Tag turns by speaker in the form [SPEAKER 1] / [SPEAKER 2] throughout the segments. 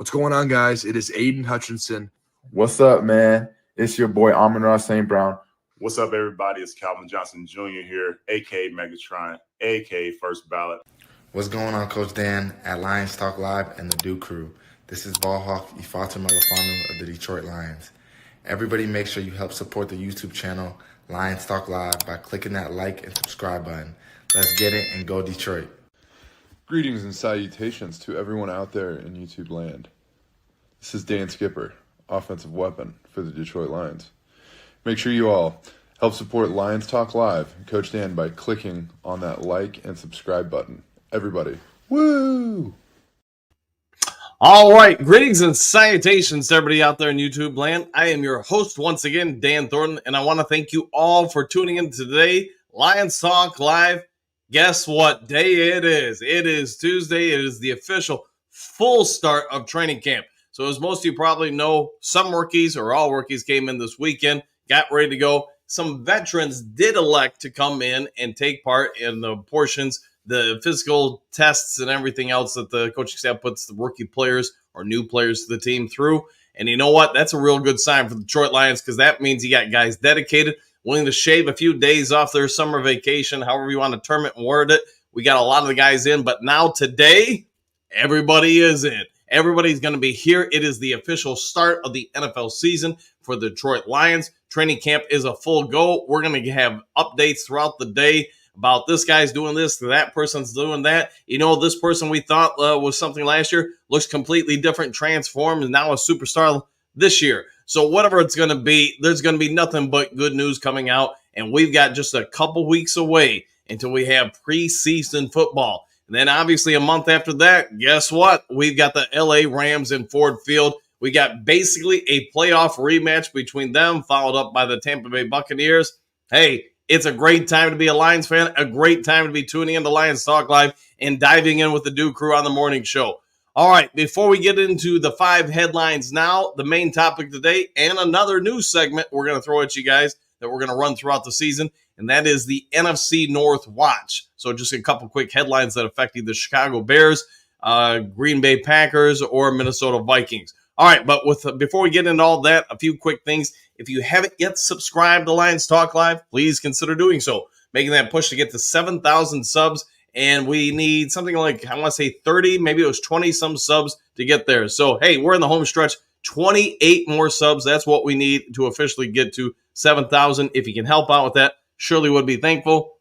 [SPEAKER 1] What's going on, guys? It is Aiden Hutchinson.
[SPEAKER 2] What's up, man? It's your boy Amon-Ra St. Brown.
[SPEAKER 3] What's up, everybody? It's Calvin Johnson Jr. here, a.k.a. Megatron, a.k.a. First Ballot.
[SPEAKER 4] What's going on, Coach Dan at Lions Talk Live and the Duke Crew? This is Ballhawk Ifeatu Melifonwu of the Detroit Lions. Everybody make sure you help support the YouTube channel Lions Talk Live by clicking that like and subscribe button. Let's get it and go Detroit.
[SPEAKER 5] Greetings and salutations to everyone out there in YouTube land. This is Dan Skipper, offensive weapon for the Detroit Lions. Make sure you all help support Lions Talk Live and Coach Dan by clicking on that like and subscribe button. Everybody, woo!
[SPEAKER 6] All right, greetings and salutations to everybody out there in YouTube land. I am your host once again, Dan Thornton, and I want to thank you all for tuning in today, Lions Talk Live. Guess what day it is? It is Tuesday. It is the official full start of training camp. So as most of you probably know, some rookies or all rookies came in this weekend, got ready to go. Some veterans did elect to come in and take part in the portions, the physical tests and everything else that the coaching staff puts the rookie players or new players to the team through. And you know what? That's a real good sign for the Detroit Lions because that means you got guys dedicated, willing to shave a few days off their summer vacation, however you want to term it and word it. We got a lot of the guys in, but now today, everybody is in. Everybody's going to be here. It is the official start of the NFL season for the Detroit Lions. Training camp is a full go. We're going to have updates throughout the day about this guy's doing this, that person's doing that. You know, this person we thought was something last year looks completely different, transformed, and now a superstar this year. So whatever it's going to be, there's going to be nothing but good news coming out. And we've got just a couple weeks away until we have preseason football. And then obviously a month after that, guess what? We've got the LA Rams in Ford Field. We got basically a playoff rematch between them, followed up by the Tampa Bay Buccaneers. Hey, it's a great time to be a Lions fan, a great time to be tuning into Lions Talk Live and diving in with the Duke Crew on the morning show. All right, before we get into the 5 headlines now, the main topic today and another news segment we're going to throw at you guys that we're going to run throughout the season, and that is the NFC North Watch. So just a couple quick headlines that affect either Chicago Bears, Green Bay Packers, or Minnesota Vikings. All right, but before we get into all that, a few quick things. If you haven't yet subscribed to Lions Talk Live, please consider doing so, making that push to get to 7,000 subs. And we need something like, I want to say 30, maybe it was 20-some subs to get there. So, hey, we're in the home stretch. 28 more subs. That's what we need to officially get to 7,000. If you can help out with that, surely would be thankful.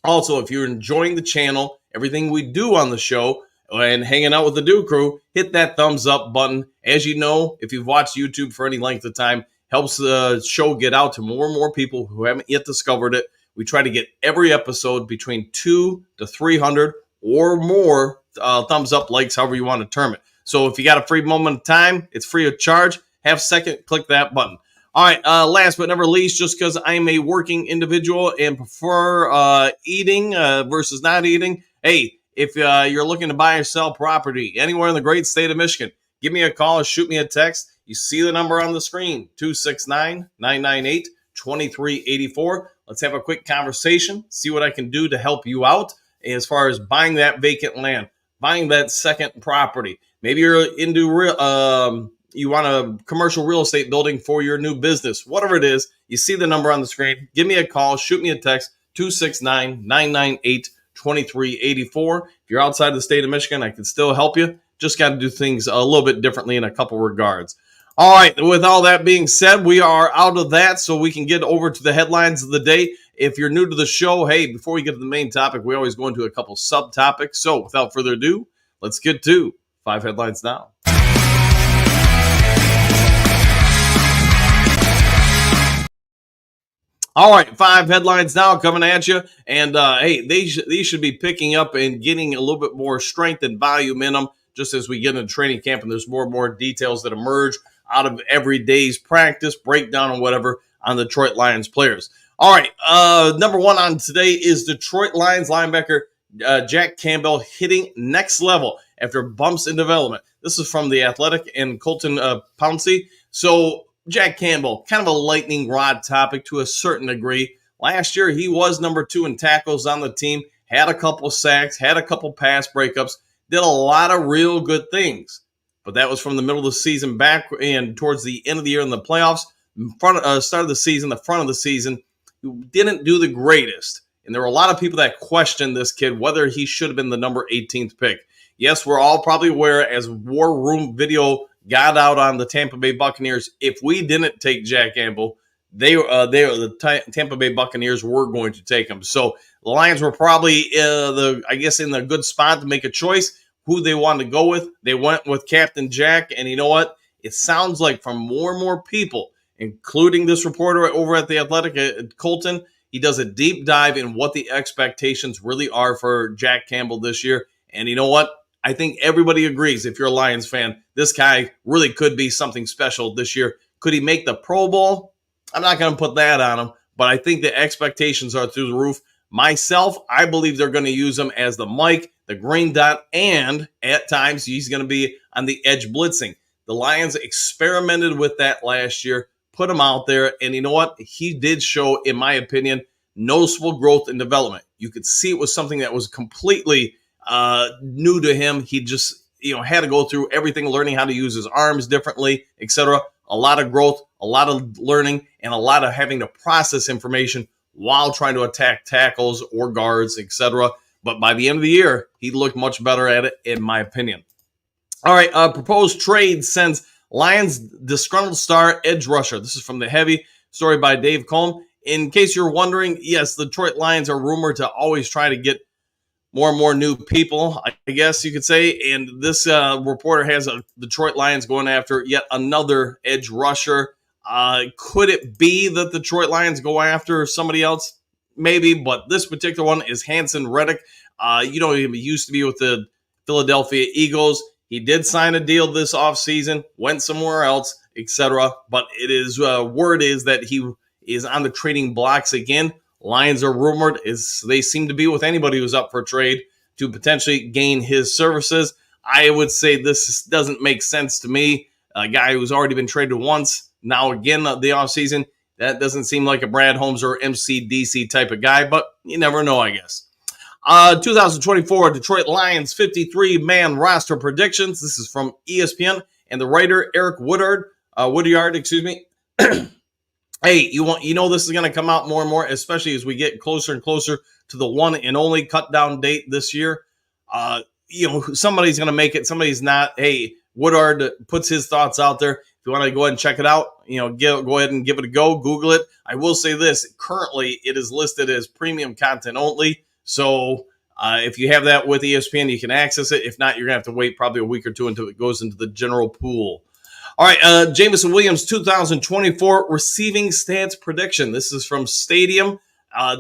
[SPEAKER 6] Also, if you're enjoying the channel, everything we do on the show, and hanging out with the Duke Crew, hit that thumbs up button. As you know, if you've watched YouTube for any length of time, helps the show get out to more and more people who haven't yet discovered it. We try to get every episode between 200 to 300 or more thumbs up, likes, however you want to term it. So if you got a free moment of time, it's free of charge. Have a second, click that button. All right, last but never least, just because I'm a working individual and prefer eating versus not eating, hey, if you're looking to buy or sell property anywhere in the great state of Michigan, give me a call or shoot me a text. You see the number on the screen, 269-998-2384. Let's have a quick conversation, see what I can do to help you out as far as buying that vacant land, buying that second property. Maybe you're into you want a commercial real estate building for your new business. Whatever it is, you see the number on the screen. Give me a call, shoot me a text, 269-998-2384. If you're outside the state of Michigan, I can still help you. Just got to do things a little bit differently in a couple regards. All right, with all that being said, we are out of that, so we can get over to the headlines of the day. If you're new to the show, hey, before we get to the main topic, we always go into a couple subtopics. So without further ado, let's get to 5 headlines now. All right, 5 headlines now coming at you. And, hey, these should be picking up and getting a little bit more strength and volume in them just as we get into training camp and there's more and more details that emerge out of every day's practice, breakdown, and whatever on the Detroit Lions players. All right, number 1 on today is Detroit Lions linebacker Jack Campbell hitting next level after bumps in development. This is from The Athletic and Colton Pouncey. So Jack Campbell, kind of a lightning rod topic to a certain degree. Last year, he was number 2 in tackles on the team, had a couple sacks, had a couple pass breakups, did a lot of real good things. but that was from the middle of the season back and towards the end of the year in the playoffs. Start of the season, the front of the season, he didn't do the greatest. And there were a lot of people that questioned this kid, whether he should have been the number 18th pick. Yes, we're all probably aware, as War Room video got out on the Tampa Bay Buccaneers, if we didn't take Jack Campbell, the Tampa Bay Buccaneers were going to take him. So the Lions were probably, in a good spot to make a choice who they wanted to go with. They went with Captain Jack, and you know what? It sounds like from more and more people, including this reporter over at The Athletic at Colton, he does a deep dive in what the expectations really are for Jack Campbell this year. And you know what? I think everybody agrees, if you're a Lions fan, this guy really could be something special this year. Could he make the Pro Bowl? I'm not going to put that on him, but I think the expectations are through the roof. Myself, I believe they're going to use him as the Mike, the green dot, and at times he's going to be on the edge blitzing. The Lions experimented with that last year, put him out there, and you know what? He did show, in my opinion, noticeable growth and development. You could see it was something that was completely new to him. He just, had to go through everything, learning how to use his arms differently, etc. A lot of growth, a lot of learning, and a lot of having to process information while trying to attack tackles or guards, etc. But by the end of the year, he looked much better at it, in my opinion. All right, proposed trade sends Lions disgruntled star edge rusher. This is from The Heavy, story by Dave Cohn. In case you're wondering, yes, the Detroit Lions are rumored to always try to get more and more new people, I guess you could say. And this reporter has the Detroit Lions going after yet another edge rusher. Could it be that the Detroit Lions go after somebody else? Maybe, but this particular one is Hanson Reddick. He used to be with the Philadelphia Eagles. He did sign a deal this offseason, went somewhere else, etc. But it is word is that he is on the trading blocks again. Lions are rumored, as they seem to be with anybody who's up for trade, to potentially gain his services. I would say this doesn't make sense to me. A guy who's already been traded once, now again the offseason, that doesn't seem like a Brad Holmes or MCDC type of guy, but you never know, I guess. 2024 Detroit Lions 53-man roster predictions. This is from ESPN and the writer Eric Woodyard. Hey, this is going to come out more and more, especially as we get closer and closer to the one and only cut down date this year. Somebody's going to make it, somebody's not. Hey, Woodard puts his thoughts out there. If you want to go ahead and check it out, go ahead and give it a go. Google it. I will say this: currently, it is listed as premium content only. So if you have that with ESPN, you can access it. If not, you're going to have to wait probably a week or two until it goes into the general pool. All right, Jameson Williams 2024 receiving stats prediction. This is from Stadium.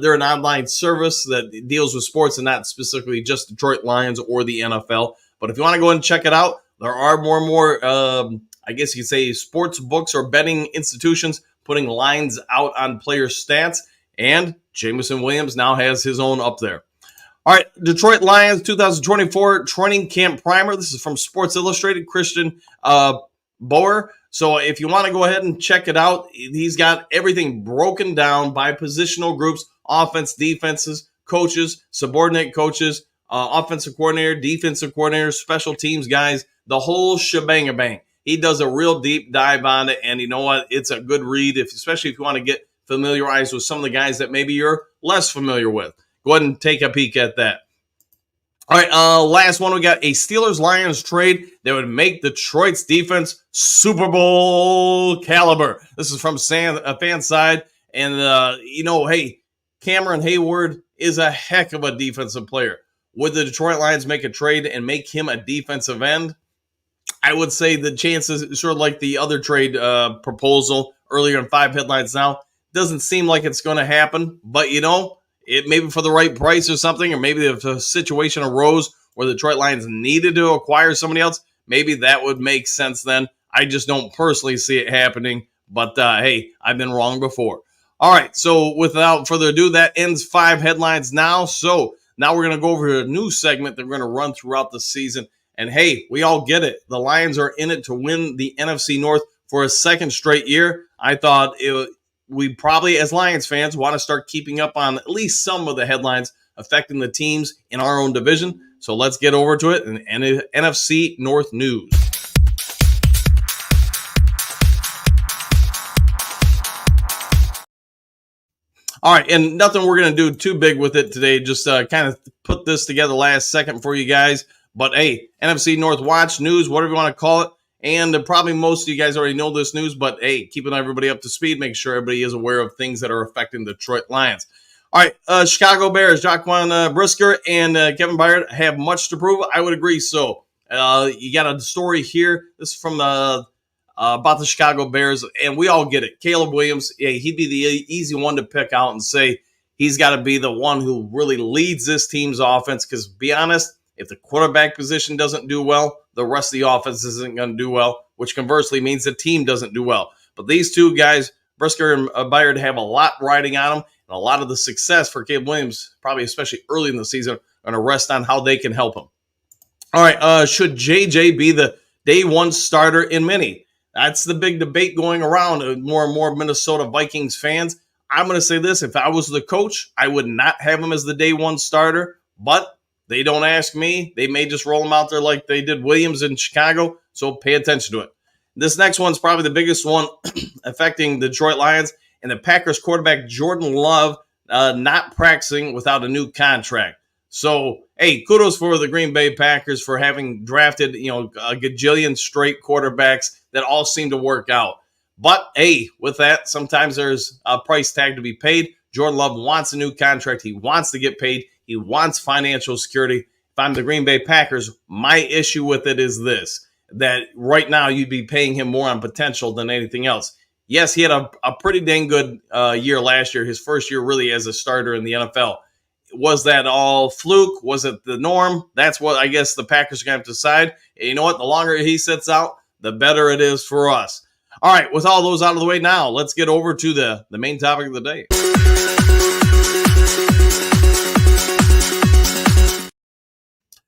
[SPEAKER 6] They're an online service that deals with sports and not specifically just Detroit Lions or the NFL. But if you want to go ahead and check it out, there are more and more, I guess you could say, sports books or betting institutions putting lines out on player stats. And Jameson Williams now has his own up there. All right, Detroit Lions 2024 training camp primer. This is from Sports Illustrated, Christian Boer. So if you want to go ahead and check it out, he's got everything broken down by positional groups: offense, defenses, coaches, subordinate coaches, offensive coordinator, defensive coordinator, special teams guys, the whole shebang-a-bang. He does a real deep dive on it, and you know what? It's a good read, especially if you want to get familiarized with some of the guys that maybe you're less familiar with. Go ahead and take a peek at that. All right, last one, we got a Steelers-Lions trade that would make Detroit's defense Super Bowl caliber. This is from Fanside, and, hey, Cameron Hayward is a heck of a defensive player. Would the Detroit Lions make a trade and make him a defensive end? I would say the chances, sort of like the other trade proposal earlier in 5 headlines now, doesn't seem like it's going to happen, but, it maybe for the right price or something, or maybe if a situation arose where the Detroit Lions needed to acquire somebody else, maybe that would make sense then. I just don't personally see it happening, but hey, I've been wrong before. All right, so without further ado, that ends 5 headlines now. So now we're going to go over to a new segment that we're going to run throughout the season. And hey, we all get it. The Lions are in it to win the NFC North for a second straight year. I thought we probably, as Lions fans, want to start keeping up on at least some of the headlines affecting the teams in our own division. So let's get over to it in NFC North news. All right, and nothing we're going to do too big with it today. Just kind of put this together last second for you guys. But hey, NFC North watch, news, whatever you want to call it. And probably most of you guys already know this news, but hey, keeping everybody up to speed, make sure everybody is aware of things that are affecting the Detroit Lions. All right, Chicago Bears, Jaquan Brisker and Kevin Byard have much to prove. I would agree so. You got a story here. This is from about the Chicago Bears, and we all get it. Caleb Williams, yeah, he'd be the easy one to pick out and say he's got to be the one who really leads this team's offense because, to be honest, if the quarterback position doesn't do well, the rest of the offense isn't going to do well, which conversely means the team doesn't do well. But these two guys, Brisker and Byard, have a lot riding on them, and a lot of the success for Caleb Williams, probably especially early in the season, are going to rest on how they can help him. All right, should JJ be the day one starter in mini? That's the big debate going around. More and more Minnesota Vikings fans. I'm going to say this. If I was the coach, I would not have him as the day one starter, but they don't ask me. They may just roll him out there like they did Williams in Chicago, so pay attention to it. This next one's probably the biggest one affecting the Detroit Lions, and the Packers quarterback Jordan Love not practicing without a new contract. So, hey, kudos for the Green Bay Packers for having drafted, a gajillion straight quarterbacks that all seem to work out. But, hey, with that, sometimes there's a price tag to be paid. Jordan Love wants a new contract. He wants to get paid. He wants financial security. If I'm the Green Bay Packers, my issue with it is this, that right now you'd be paying him more on potential than anything else. Yes, he had a pretty dang good year last year, his first year really as a starter in the NFL. Was that all fluke? Was it the norm? That's what I guess the Packers are going to have to decide. And you know what? The longer he sits out, the better it is for us. All right, with all those out of the way now, let's get over to the main topic of the day.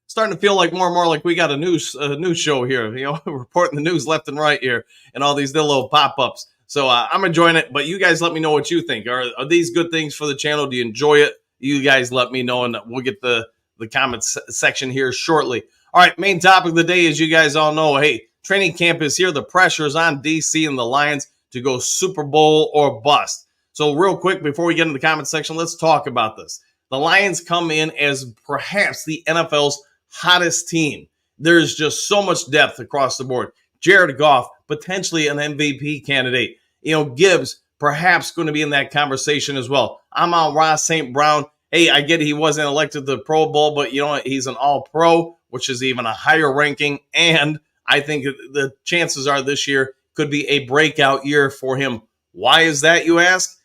[SPEAKER 6] Starting to feel like more and more like we got a news show here, reporting the news left and right here and all these little pop-ups. So I'm enjoying it, but you guys let me know what you think. Are these good things for the channel? Do you enjoy it? You guys let me know, and we'll get the comments section here shortly. All right, main topic of the day, as you guys all know, hey, training camp is here. The pressure is on DC and the Lions to go Super Bowl or bust. So real quick, before we get into the comment section, let's talk about this. The Lions come in as perhaps the NFL's hottest team. There's just so much depth across the board. Jared Goff, potentially an MVP candidate. Gibbs, perhaps going to be in that conversation as well. Amon-Ra St. Brown. Hey, I get he wasn't elected to the Pro Bowl, but he's an All-Pro, which is even a higher ranking. And I think the chances are this year could be a breakout year for him. Why is that, you ask?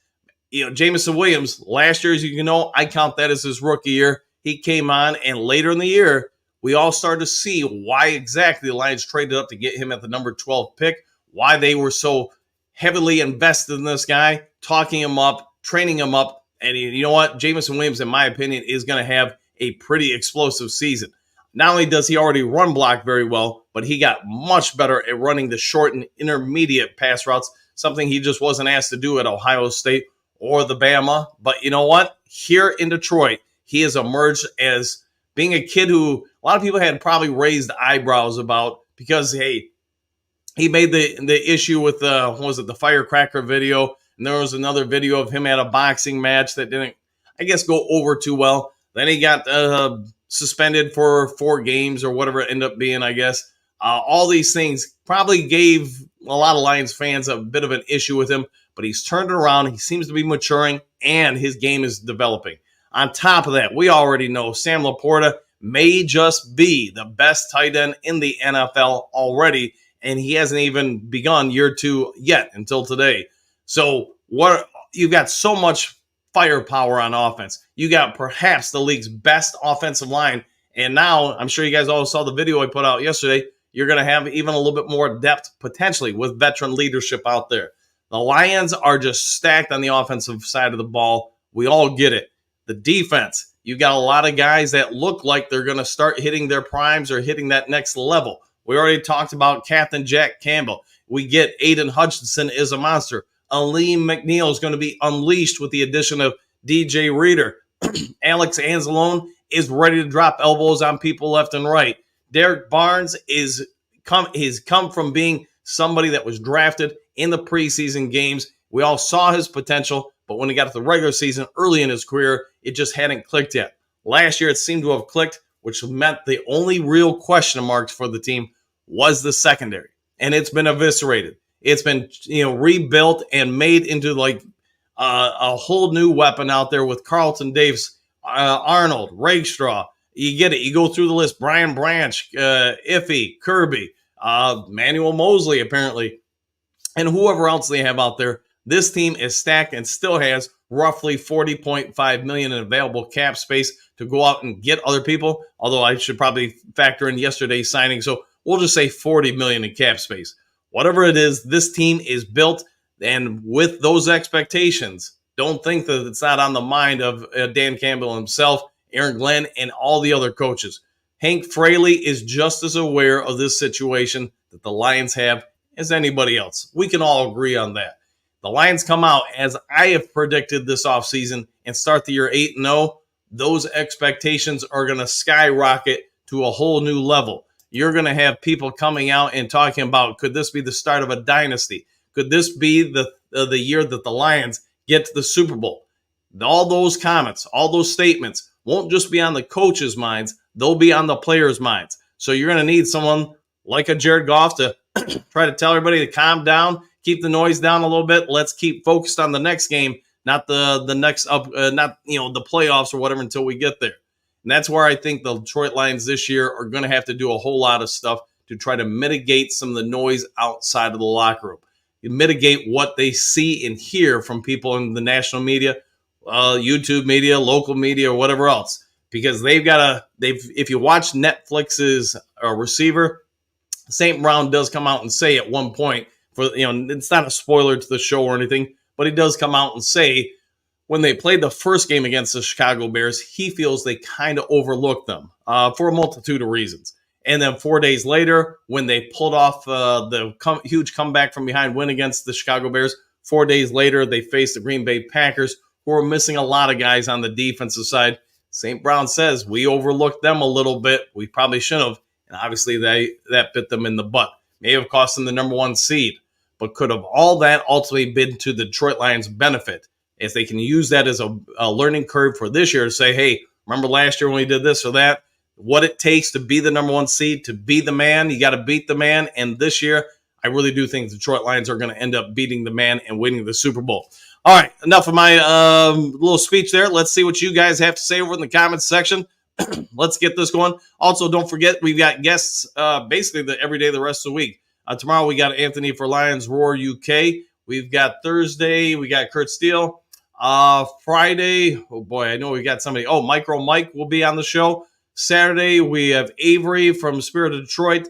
[SPEAKER 6] Jameson Williams, last year, as you know, I count that as his rookie year. He came on, and later in the year, we all started to see why exactly the Lions traded up to get him at the number 12 pick, why they were so heavily invested in this guy, talking him up, training him up. And you know what? Jameson Williams, in my opinion, is going to have a pretty explosive season. Not only does he already run block very well, but he got much better at running the short and intermediate pass routes, something he just wasn't asked to do at Ohio State or the Bama. But you know what? Here in Detroit, he has emerged as being a kid who a lot of people had probably raised eyebrows about because, hey, he made the issue with the firecracker video, and there was another video of him at a boxing match that didn't, I guess, go over too well. Then he got suspended for 4 games or whatever it ended up being, I guess. All these things probably gave a lot of Lions fans a bit of an issue with him, but he's turned it around. He seems to be maturing, and his game is developing. On top of that, we already know Sam Laporta may just be the best tight end in the NFL already, and he hasn't even begun year 2 yet until today. So you've got so much firepower on offense. You got perhaps the league's best offensive line, and now I'm sure you guys all saw the video I put out yesterday. You're going to have even a little bit more depth potentially with veteran leadership out there. The Lions are just stacked on the offensive side of the ball. We all get it. The defense, you got a lot of guys that look like they're going to start hitting their primes or hitting that next level. We already talked about Captain Jack Campbell. We get Aiden Hutchinson is a monster. Aleem McNeil is going to be unleashed with the addition of DJ Reader. Alex Anzalone is ready to drop elbows on people left and right. Derek Barnes he's come from being somebody that was drafted in the preseason games. We all saw his potential, but when he got to the regular season early in his career, it just hadn't clicked yet. Last year, it seemed to have clicked, which meant the only real question marks for the team was the secondary, and it's been eviscerated. It's been rebuilt and made into like a whole new weapon out there with Carlton Davis, Arnold, Rakestraw. You get it. You go through the list: Brian Branch, Iffy, Kirby, Manuel Mosley, apparently, and whoever else they have out there. This team is stacked and still has roughly $40.5 million in available cap space to go out and get other people. Although I should probably factor in yesterday's signing, so we'll just say $40 million in cap space. Whatever it is, this team is built, and with those expectations, don't think that it's not on the mind of Dan Campbell himself, Aaron Glenn, and all the other coaches. Hank Fraley is just as aware of this situation that the Lions have as anybody else. We can all agree on that. The Lions come out, as I have predicted this offseason, and start the year 8-0. Those expectations are going to skyrocket to a whole new level. You're going to have people coming out and talking about, could this be the start of a dynasty? Could this be the year that the Lions get to the Super Bowl? All those comments, all those statements won't just be on the coaches' minds. They'll be on the players' minds. So you're going to need someone like a Jared Goff to try to tell everybody to calm down, keep the noise down a little bit. Let's keep focused on the next game, not the next up, not the playoffs or whatever until we get there. And that's where I think the Detroit Lions this year are going to have to do a whole lot of stuff to try to mitigate some of the noise outside of the locker room. You mitigate what they see and hear from people in the national media, YouTube media, local media, or whatever else. Because if you watch Netflix's receiver, St. Brown does come out and say at one point, it's not a spoiler to the show or anything, but he does come out and say when they played the first game against the Chicago Bears, he feels they kind of overlooked them for a multitude of reasons. And then 4 days later, when they pulled off the huge comeback from behind win against the Chicago Bears, 4 days later, they faced the Green Bay Packers, who were missing a lot of guys on the defensive side. St. Brown says, we overlooked them a little bit. We probably should have. And obviously, that bit them in the butt. May have cost them the number one seed, but could have all that ultimately been to the Detroit Lions' benefit if they can use that as a learning curve for this year to say, hey, remember last year when we did this or that? What it takes to be the number one seed, to be the man, you got to beat the man. And this year, I really do think the Detroit Lions are going to end up beating the man and winning the Super Bowl. All right, enough of my little speech there. Let's see what you guys have to say over in the comments section. Let's get this going. Also, don't forget, we've got guests basically every day the rest of the week. Tomorrow, we got Anthony for Lions Roar UK. We've got Thursday, we got Kurt Steele. Friday, oh boy, I know we got somebody. Oh, Micro Mike will be on the show. Saturday, we have Avery from Spirit of Detroit.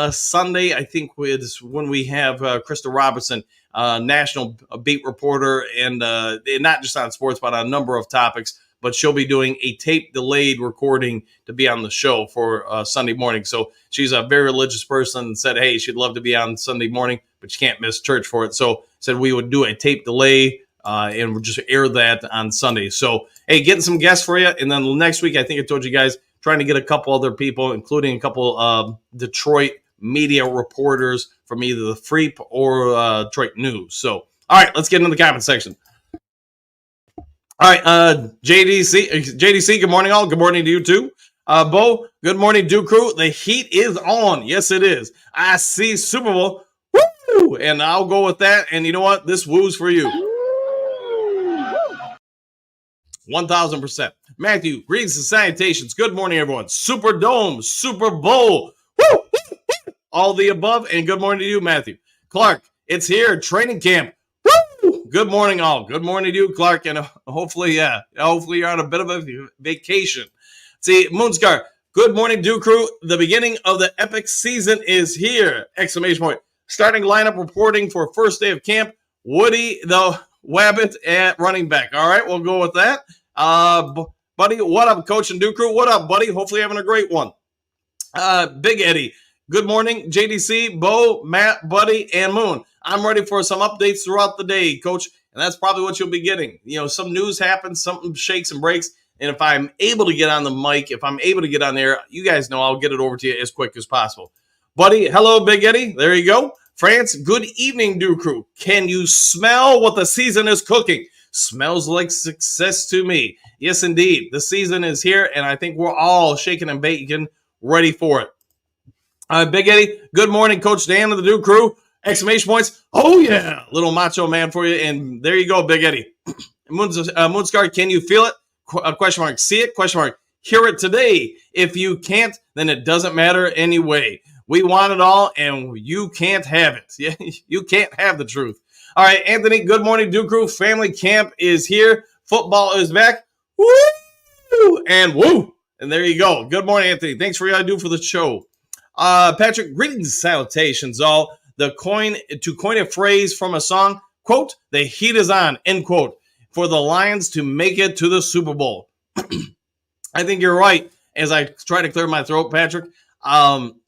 [SPEAKER 6] Sunday, I think, is when we have Krista Robinson, national beat reporter, and not just on sports, but on a number of topics. But she'll be doing a tape-delayed recording to be on the show for Sunday morning. So she's a very religious person and said, hey, she'd love to be on Sunday morning, but she can't miss church for it. So said we would do a tape delay and we'll just air that on Sunday. So, hey, getting some guests for you. And then next week, I think I told you guys, trying to get a couple other people, including a couple Detroit media reporters from either the Freep or Detroit News. So, all right, let's get into the comment section. All right, JDC, good morning, all. Good morning to you, too. Bo, good morning, Duke Crew. The heat is on. Yes, it is. I see Super Bowl. Woo! And I'll go with that. And you know what? This woo's for you. 1,000%. Matthew, greetings and salutations. Good morning, everyone. Superdome, Super Bowl. Woo! All the above. And good morning to you, Matthew. Clark, it's here. Training camp. Woo! Good morning, all. Good morning to you, Clark. And hopefully you're on a bit of a vacation. See, Moonscar, good morning, Duke Crew. The beginning of the epic season is here. Exclamation point. Starting lineup reporting for first day of camp. Woody the Wabbit at running back. All right, we'll go with that. Buddy, what up, Coach and Duke Crew? What up, buddy? Hopefully having a great one. Big Eddie, good morning. JDC, Bo, Matt, Buddy, and Moon. I'm ready for some updates throughout the day, Coach, and that's probably what you'll be getting. You know, some news happens, something shakes and breaks, and if I'm able to get on the mic, if I'm able to get on there, you guys know I'll get it over to you as quick as possible. Buddy, hello, Big Eddie. There you go. France, good evening, Duke Crew. Can you smell what the season is cooking? Smells like success to me. Yes, indeed. The season is here, and I think we're all shaking and baking, ready for it. Big Eddie, good morning, Coach Dan of the Duke Crew. Exclamation points. Oh, yeah. Little macho man for you. And there you go, Big Eddie. Moonscar, can you feel it? Question mark. See it? Question mark. Hear it today. If you can't, then it doesn't matter anyway. We want it all, and you can't have it. Yeah, you can't have the truth. All right, Anthony, good morning, Duke Crew. Family camp is here. Football is back. Woo! And woo! And there you go. Good morning, Anthony. Thanks for what you do for the show. Patrick, greetings, salutations, all. To coin a phrase from a song, quote, the heat is on, end quote, for the Lions to make it to the Super Bowl. I think you're right. As I try to clear my throat, Patrick,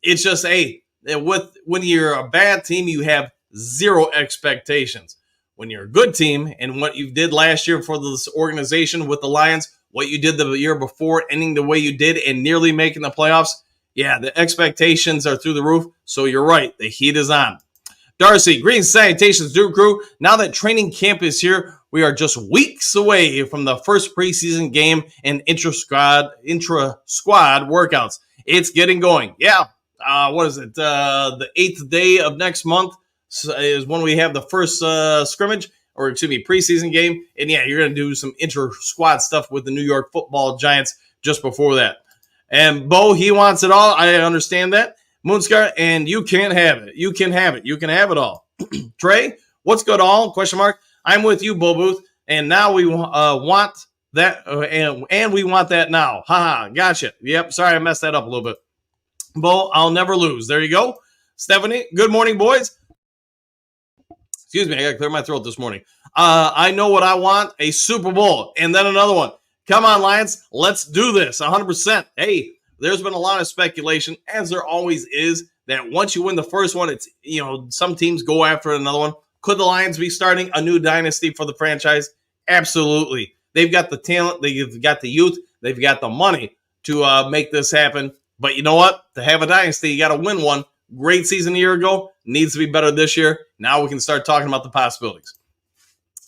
[SPEAKER 6] it's just, when you're a bad team, you have zero expectations. When you're a good team, and what you did last year for this organization with the Lions, what you did the year before, ending the way you did and nearly making the playoffs, yeah, the expectations are through the roof. So you're right. The heat is on. Darcy, greetings, salutations, Duke Crew. Now that training camp is here, we are just weeks away from the first preseason game and intra-squad workouts. It's getting going. Yeah. What is it? The 8th day of next month is when we have the first preseason game. And yeah, you're going to do some intra-squad stuff with the New York Football Giants just before that. And Bo, he wants it all. I understand that. Moonscar, and you can't have it. You can have it. You can have it all. Trey, what's good all? Question mark. I'm with you, Bo Booth. And now we want that, and we want that now. Haha, gotcha. Yep, sorry I messed that up a little bit. Bo, I'll never lose. There you go. Stephanie, good morning, boys. Excuse me, I got to clear my throat this morning. I know what I want, a Super Bowl, and then another one. Come on, Lions, let's do this, 100%. Hey, there's been a lot of speculation, as there always is, that once you win the first one, it's, some teams go after another one. Could the Lions be starting a new dynasty for the franchise? Absolutely. They've got the talent, they've got the youth, they've got the money to make this happen. But you know what? To have a dynasty, you got to win one. Great season a year ago, needs to be better this year. Now we can start talking about the possibilities.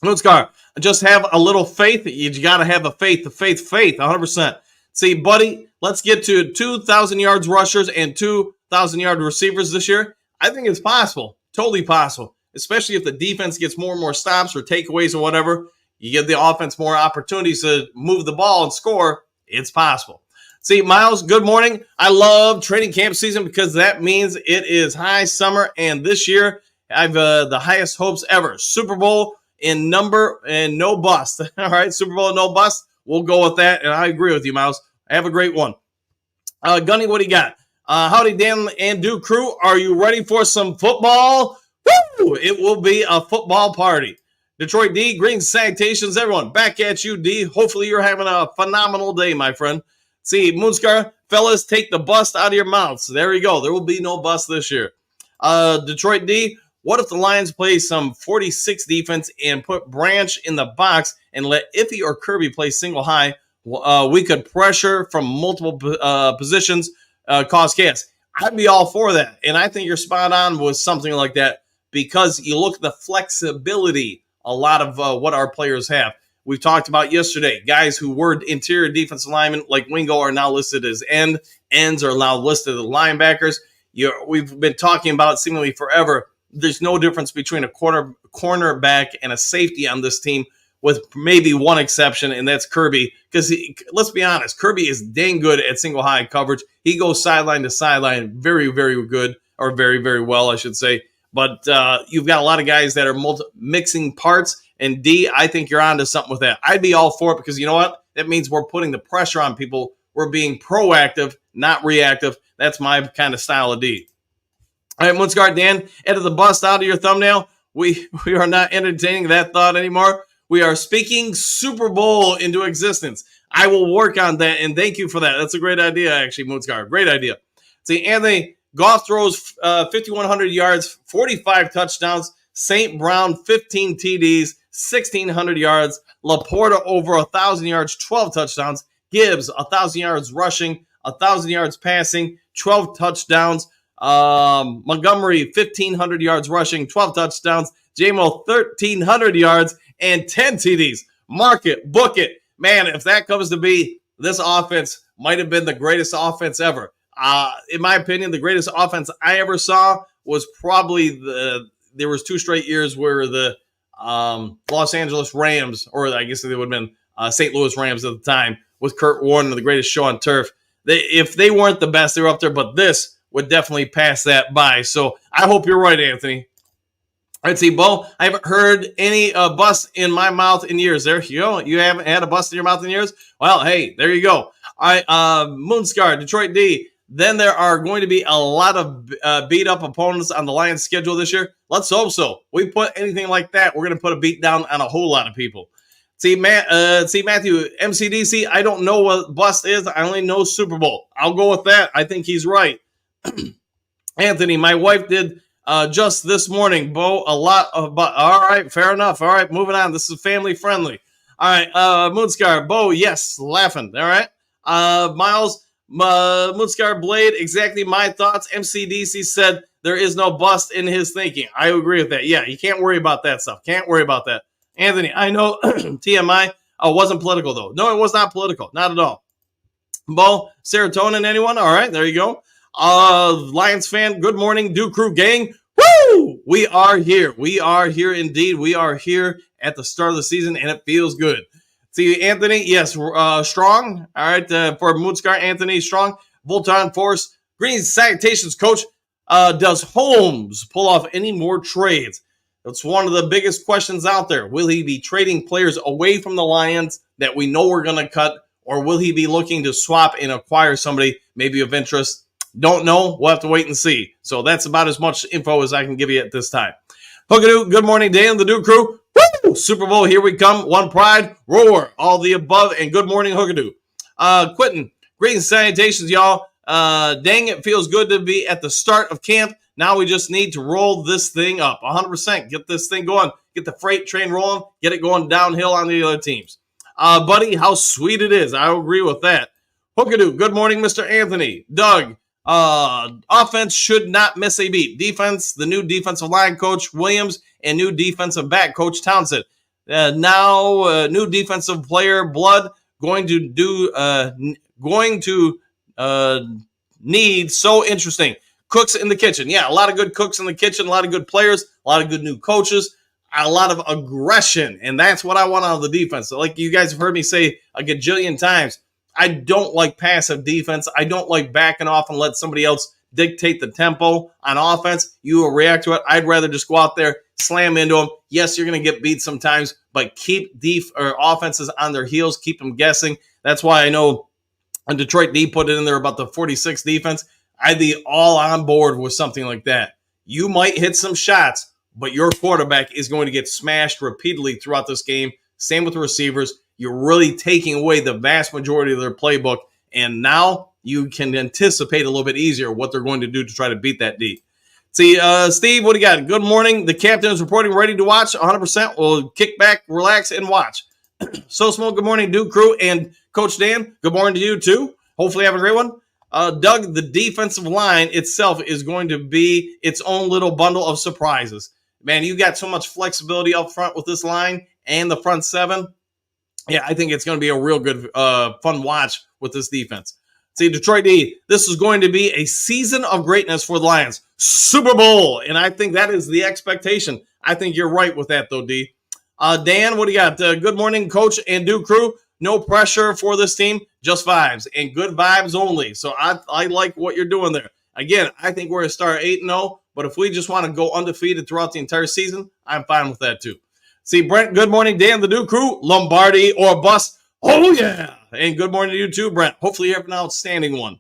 [SPEAKER 6] Moonscar, just have a little faith. You got to have a faith, 100%. See, buddy, let's get to 2,000 yards rushers and 2,000-yard receivers this year. I think it's possible, totally possible, especially if the defense gets more and more stops or takeaways or whatever. You give the offense more opportunities to move the ball and score. It's possible. See, Miles, good morning. I love training camp season because that means it is high summer, and this year I have the highest hopes ever. Super Bowl in number and no bust. All right, Super Bowl and no bust. We'll go with that, and I agree with you, Miles. Have a great one. Gunny, what do you got? Howdy, Dan and Duke Crew. Are you ready for some football? Woo! It will be a football party. Detroit D, greetings, salutations, everyone. Back at you, D. Hopefully you're having a phenomenal day, my friend. See, Moonscar, fellas, take the bust out of your mouths. There you go. There will be no bust this year. Detroit D, what if the Lions play some 46 defense and put Branch in the box and let Iffy or Kirby play single high? We could pressure from multiple positions, cause chaos. I'd be all for that. And I think you're spot on with something like that because you look at the flexibility, a lot of what our players have. We've talked about yesterday, guys who were interior defensive linemen like Wingo are now listed as ends are now listed as linebackers. We've been talking about seemingly forever. There's no difference between a cornerback and a safety on this team with maybe one exception, and that's Kirby. Because let's be honest, Kirby is dang good at single high coverage. He goes sideline to sideline very, very good, or very, very well, I should say. But you've got a lot of guys that are mixing parts. And D, I think you're onto something with that. I'd be all for it because you know what? That means we're putting the pressure on people. We're being proactive, not reactive. That's my kind of style of D. All right, Moonsguard Dan, edit the bust out of your thumbnail. We are not entertaining that thought anymore. We are speaking Super Bowl into existence. I will work on that, and thank you for that. That's a great idea, actually, Moonsguard. Great idea. See, Anthony, Goff throws 5,100 yards, 45 touchdowns. St. Brown, 15 TDs, 1,600 yards. Laporta over 1,000 yards, 12 touchdowns. Gibbs, 1,000 yards rushing, 1,000 yards passing, 12 touchdowns. Montgomery, 1,500 yards rushing, 12 touchdowns. J-Mo, 1,300 yards and 10 TDs. Mark it, book it. Man, if that comes to be, this offense might have been the greatest offense ever. In my opinion, the greatest offense I ever saw was probably there was 2 straight years where the Los Angeles Rams, or I guess they would have been St. Louis Rams at the time, with Kurt Warner, the greatest show on turf. If they weren't the best, they were up there, but this would definitely pass that by. So I hope you're right, Anthony. All right, see, Bo, I haven't heard any bust in my mouth in years. There you go. You haven't had a bust in your mouth in years? Well, hey, there you go. All right, Moonscar, Detroit D. Then there are going to be a lot of beat-up opponents on the Lions' schedule this year. Let's hope so. We put anything like that, we're going to put a beat down on a whole lot of people. See, Matthew, MCDC, I don't know what bust is. I only know Super Bowl. I'll go with that. I think he's right. Anthony, my wife did just this morning, Bo, a lot of all right, fair enough. All right, moving on. This is family friendly. All right, Moonscar, Bo, yes, laughing. All right. Miles, Moonscar Blade, exactly my thoughts. MCDC said there is no bust in his thinking. I agree with that. Yeah, you can't worry about that stuff. Can't worry about that. Anthony, I know TMI wasn't political, though. No, it was not political. Not at all. Bo, serotonin, anyone? All right, there you go. Lions fan, good morning, Duke Crew gang. Woo! We are here. We are here indeed. We are here at the start of the season, and it feels good. See, Anthony, yes, strong. All right, for Moonscar, Anthony, strong. Volton Force, Greens Salutations coach. Does Holmes pull off any more trades? That's one of the biggest questions out there. Will he be trading players away from the Lions that we know we're going to cut, or will he be looking to swap and acquire somebody maybe of interest? Don't know. We'll have to wait and see. So that's about as much info as I can give you at this time. Hookadoo, good morning, Dan, the Duke Crew. Woo! Super Bowl, here we come. One pride, roar, all the above, and good morning, Hookadoo. Quentin, greetings, salutations, y'all. Dang, it feels good to be at the start of camp. Now we just need to roll this thing up 100%. Get this thing going. Get the freight train rolling. Get it going downhill on the other teams. Buddy, how sweet it is. I agree with that. Hookadoo, good morning, Mr. Anthony. Doug, offense should not miss a beat. Defense, the new defensive line coach, Williams, and new defensive back coach, Townsend. Now, new defensive player, Blood, going to need so interesting. Cooks in the kitchen. Yeah, a lot of good cooks in the kitchen, a lot of good players, a lot of good new coaches, a lot of aggression. And that's what I want out of the defense. So like you guys have heard me say a gajillion times, I don't like passive defense. I don't like backing off and let somebody else dictate the tempo on offense. You will react to it. I'd rather just go out there, slam into them. Yes, you're going to get beat sometimes, but keep offenses on their heels, keep them guessing. That's why I know Detroit D put it in there about the 46 defense. I'd be all on board with something like that. You might hit some shots, but your quarterback is going to get smashed repeatedly throughout this game. Same with the receivers. You're really taking away the vast majority of their playbook, and now you can anticipate a little bit easier what they're going to do to try to beat that D. See, Steve, what do you got? Good morning. The captain is reporting, ready to watch 100%. We'll kick back, relax, and watch. So Smoke, good morning, Duke Crew, and Coach Dan, good morning to you too. Hopefully have a great one. Doug, the defensive line itself is going to be its own little bundle of surprises. Man, you got so much flexibility up front with this line and the front seven. Yeah, I think it's going to be a real good, fun watch with this defense. See, Detroit D, this is going to be a season of greatness for the Lions. Super Bowl, and I think that is the expectation. I think you're right with that, though, D. Dan, what do you got? Good morning, Coach and Duke Crew. No pressure for this team, just vibes, and good vibes only. So I like what you're doing there. Again, I think we're going to start 8-0, but if we just want to go undefeated throughout the entire season, I'm fine with that too. See, Brent, good morning, Dan, the Duke Crew. Lombardi or bust. Oh, yeah. And good morning to you too, Brent. Hopefully you have an outstanding one.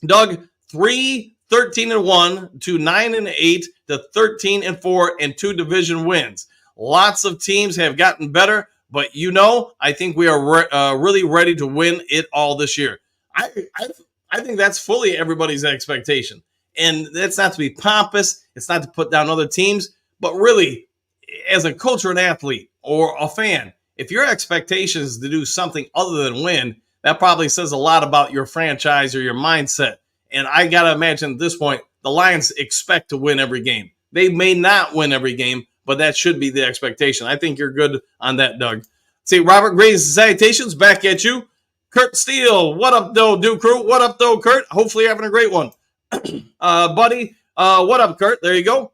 [SPEAKER 6] Doug, 13-1 to 9-8 to 13-4 and 2 division wins. Lots of teams have gotten better, but I think we are really ready to win it all this year. I think that's fully everybody's expectation. And that's not to be pompous. It's not to put down other teams. But really, as a coach or an athlete or a fan, if your expectation is to do something other than win, that probably says a lot about your franchise or your mindset. And I got to imagine at this point, the Lions expect to win every game. They may not win every game, but that should be the expectation. I think you're good on that, Doug. See, Robert Gray's salutations back at you. Kurt Steele, what up, though, Duke Crew? What up, though, Kurt? Hopefully you're having a great one. Buddy, what up, Kurt? There you go.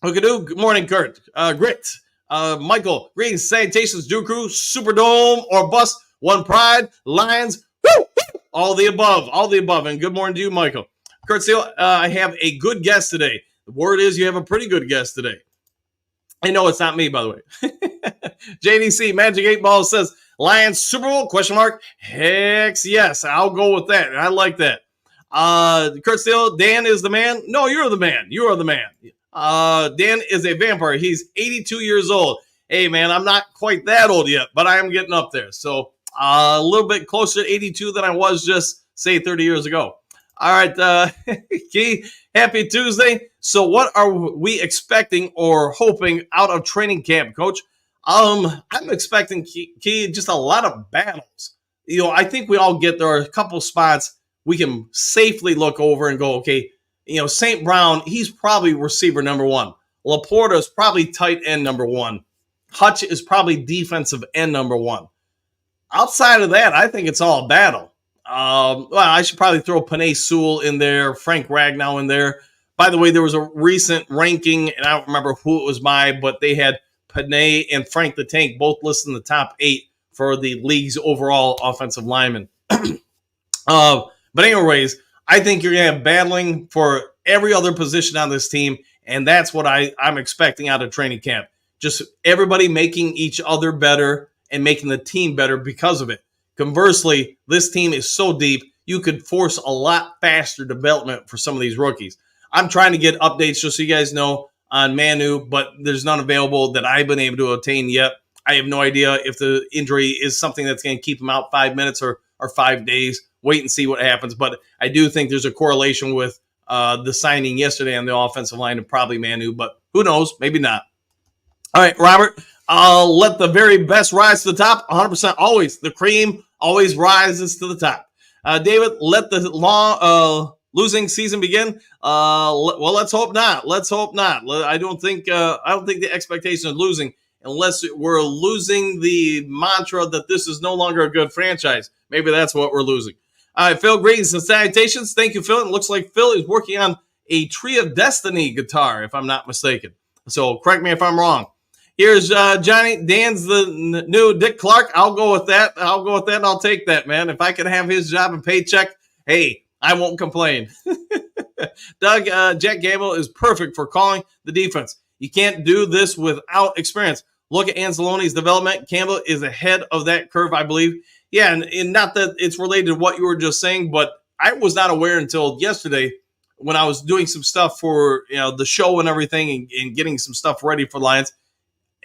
[SPEAKER 6] Hookadoo, good morning, Kurt. Grit, Michael, greetings, salutations, Duke Crew, Superdome or bust, one pride, Lions, woo, woo, all the above, and good morning to you, Michael. Kurt Steele, I have a good guest today. The word is you have a pretty good guest today. I know it's not me, by the way. JDC, Magic 8 Ball says, Lions Super Bowl, question mark? Heck yes, I'll go with that. I like that. Kurt Steele, Dan is the man. No, you're the man. You are the man. Dan is a vampire. He's 82 years old. Hey, man, I'm not quite that old yet, but I am getting up there. So a little bit closer to 82 than I was just, say, 30 years ago. All right, Key, happy Tuesday. So what are we expecting or hoping out of training camp, Coach? I'm expecting, Key, just a lot of battles. I think we all there are a couple spots we can safely look over and go, okay, St. Brown, he's probably receiver number one. Laporta is probably tight end number one. Hutch is probably defensive end number one. Outside of that, I think it's all a battle. Well, I should probably throw Panay Sewell in there, Frank Ragnow in there. By the way, there was a recent ranking, and I don't remember who it was by, but they had Panay and Frank the Tank both listed in the top 8 for the league's overall offensive linemen. But anyways, I think you're going to have battling for every other position on this team, and that's what I'm expecting out of training camp. Just everybody making each other better and making the team better because of it. Conversely, this team is so deep, you could force a lot faster development for some of these rookies. I'm trying to get updates just so you guys know on Manu, but there's none available that I've been able to obtain yet. I have no idea if the injury is something that's going to keep him out 5 minutes or 5 days. Wait and see what happens. But I do think there's a correlation with the signing yesterday on the offensive line and probably Manu, but who knows? Maybe not. All right, Robert, I'll let the very best rise to the top. 100% always. The cream always rises to the top. David, let the losing season begin. Well, let's hope not. Let's hope not. I don't think the expectation of losing, unless we're losing the mantra that this is no longer a good franchise. Maybe that's what we're losing. All right, Phil, greetings and salutations. Thank you, Phil. It looks like Phil is working on a Tree of Destiny guitar, if I'm not mistaken. So correct me if I'm wrong. Here's Johnny. Dan's the new Dick Clark. I'll go with that. And I'll take that, man. If I can have his job and paycheck, hey, I won't complain. Doug, Jack Campbell is perfect for calling the defense. You can't do this without experience. Look at Anzalone's development. Campbell is ahead of that curve, I believe. Yeah, and not that it's related to what you were just saying, but I was not aware until yesterday when I was doing some stuff for the show and everything and getting some stuff ready for Lions.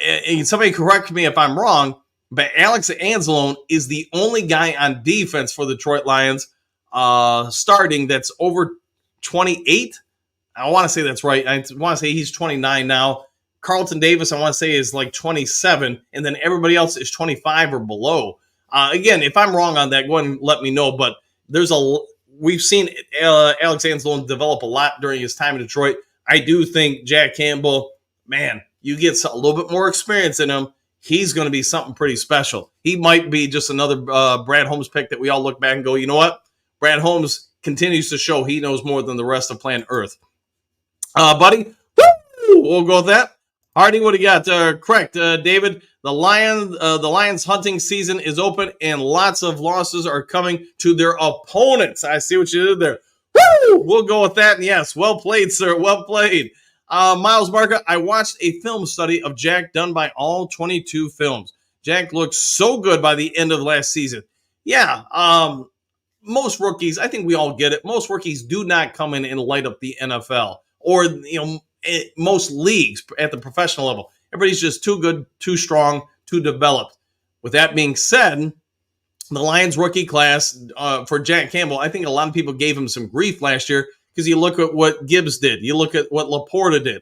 [SPEAKER 6] And somebody correct me if I'm wrong, but Alex Anzalone is the only guy on defense for the Detroit Lions starting that's over 28. I want to say that's right. I want to say he's 29 now. Carlton Davis, I want to say, is like 27, and then everybody else is 25 or below. Again, if I'm wrong on that, go ahead and let me know. But we've seen Alex Anzalone develop a lot during his time in Detroit. I do think Jack Campbell, man, you get a little bit more experience in him, he's going to be something pretty special. He might be just another Brad Holmes pick that we all look back and go, you know what? Brad Holmes continues to show he knows more than the rest of planet Earth. Buddy, woo! We'll go with that. Hardy, what do you got? Correct, David. The Lions hunting season is open, and lots of losses are coming to their opponents. I see what you did there. Woo! We'll go with that. And yes, well played, sir. Well played. Miles Barker, I watched a film study of Jack done by all 22 films. Jack looked so good by the end of last season. Yeah, most rookies, I think we all get it. Most rookies do not come in and light up the NFL or, most leagues at the professional level. Everybody's just too good, too strong, too developed. With that being said, the Lions rookie class for Jack Campbell, I think a lot of people gave him some grief last year because you look at what Gibbs did. You look at what Laporta did.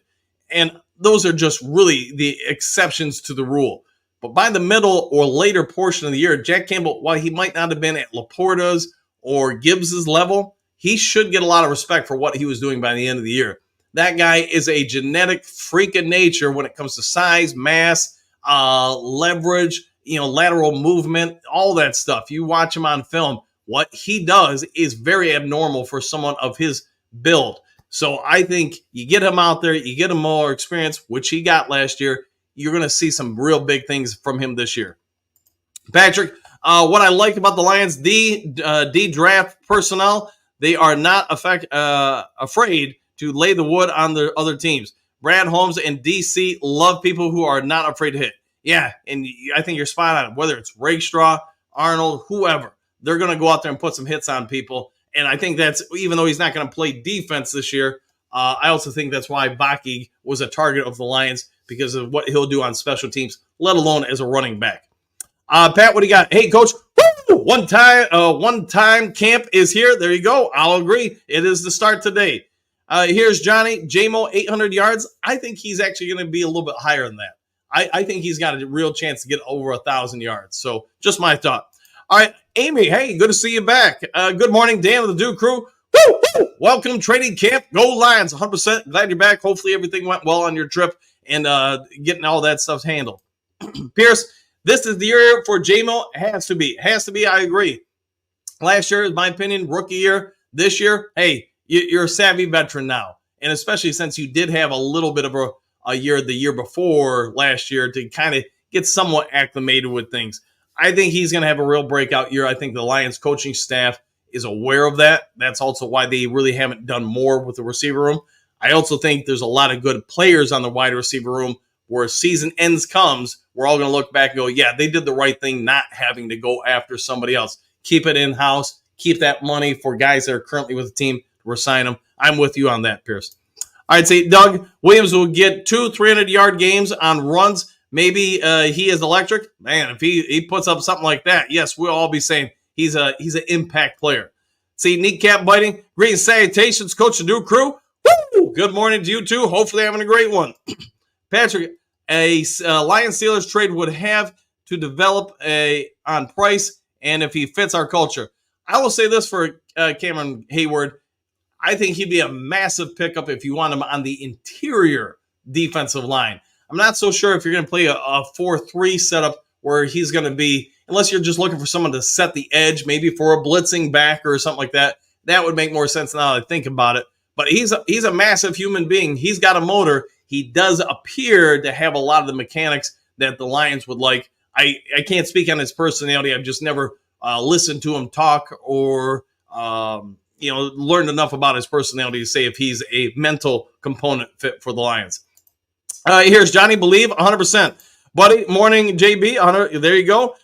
[SPEAKER 6] And those are just really the exceptions to the rule. But by the middle or later portion of the year, Jack Campbell, while he might not have been at Laporta's or Gibbs's level, he should get a lot of respect for what he was doing by the end of the year. That guy is a genetic freak of nature when it comes to size, mass, leverage, lateral movement, all that stuff. You watch him on film. What he does is very abnormal for someone of his build. So I think you get him out there, you get him more experience, which he got last year. You're going to see some real big things from him this year. Patrick, what I like about the Lions, D draft personnel, they are not afraid to lay the wood on their other teams. Brad Holmes and DC love people who are not afraid to hit. Yeah, and I think you're spot on. Whether it's Rakestraw, Arnold, whoever, they're going to go out there and put some hits on people. And I think that's, even though he's not going to play defense this year, I also think that's why Baki was a target of the Lions, because of what he'll do on special teams, let alone as a running back. Pat, what do you got? Hey, Coach, one time camp is here. There you go. I'll agree. It is the start today. Here's Johnny. JMO, 800 yards. I think he's actually going to be a little bit higher than that. I think he's got a real chance to get over 1,000 yards. So just my thought. All right, Amy, hey, good to see you back. Good morning, Dan of the Duke Crew. Woo, woo. Welcome, training camp. Go Lions, 100%. Glad you're back. Hopefully everything went well on your trip and getting all that stuff handled. Pierce, this is the year for JMO. Has to be. I agree. Last year, in my opinion, rookie year. This year, hey, you're a savvy veteran now. And especially since you did have a little bit of a year the year before last year to kind of get somewhat acclimated with things. I think he's going to have a real breakout year. I think the Lions coaching staff is aware of that. That's also why they really haven't done more with the receiver room. I also think there's a lot of good players on the wide receiver room where season ends comes, we're all going to look back and go, yeah, they did the right thing not having to go after somebody else. Keep it in-house. Keep that money for guys that are currently with the team to resign them. I'm with you on that, Pierce. All right, say Doug Williams will get 2 300-yard games on runs. Maybe he is electric. Man, if he puts up something like that, yes, we'll all be saying he's an impact player. See, kneecap biting. Greetings, salutations, Coach and Duke Crew. Woo! Good morning to you too. Hopefully having a great one. Patrick, a Lions Steelers trade would have to develop on price and if he fits our culture. I will say this for Cameron Hayward. I think he'd be a massive pickup if you want him on the interior defensive line. I'm not so sure if you're going to play a 4-3 setup where he's going to be, unless you're just looking for someone to set the edge, maybe for a blitzing back or something like that. That would make more sense now that I think about it. But he's a massive human being. He's got a motor. He does appear to have a lot of the mechanics that the Lions would like. I can't speak on his personality. I've just never listened to him talk or learned enough about his personality to say if he's a mental component fit for the Lions. Here's Johnny Believe, 100%. Buddy, morning, JB, 100. There you go.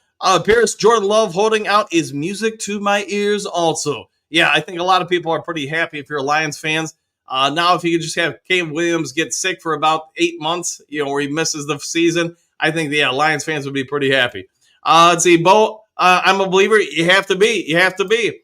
[SPEAKER 6] Pierce, Jordan Love holding out is music to my ears also. Yeah, I think a lot of people are pretty happy if you're Lions fans. Now, if you could just have Caleb Williams get sick for about 8 months, where he misses the season, I think, Lions fans would be pretty happy. Let's see, Bo, I'm a believer. You have to be.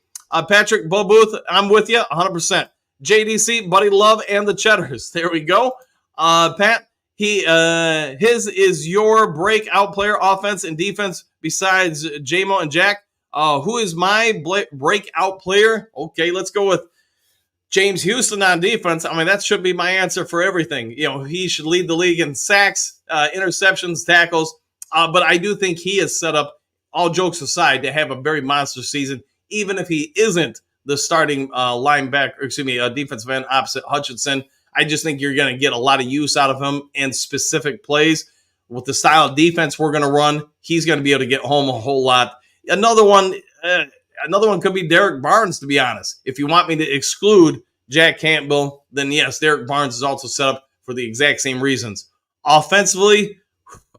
[SPEAKER 6] Patrick, Bo Booth, I'm with you, 100%. JDC, Buddy Love, and the Cheddars. There we go. Pat, his is your breakout player, offense and defense, besides JMO and Jack. Who is my breakout player? Okay, let's go with James Houston on defense. I mean, that should be my answer for everything. He should lead the league in sacks, interceptions, tackles. But I do think he is set up, all jokes aside, to have a very monster season, even if he isn't the starting defensive end opposite Hutchinson. I just think you're going to get a lot of use out of him in specific plays. With the style of defense we're going to run, he's going to be able to get home a whole lot. Another one could be Derek Barnes, to be honest. If you want me to exclude Jack Campbell, then yes, Derek Barnes is also set up for the exact same reasons. Offensively,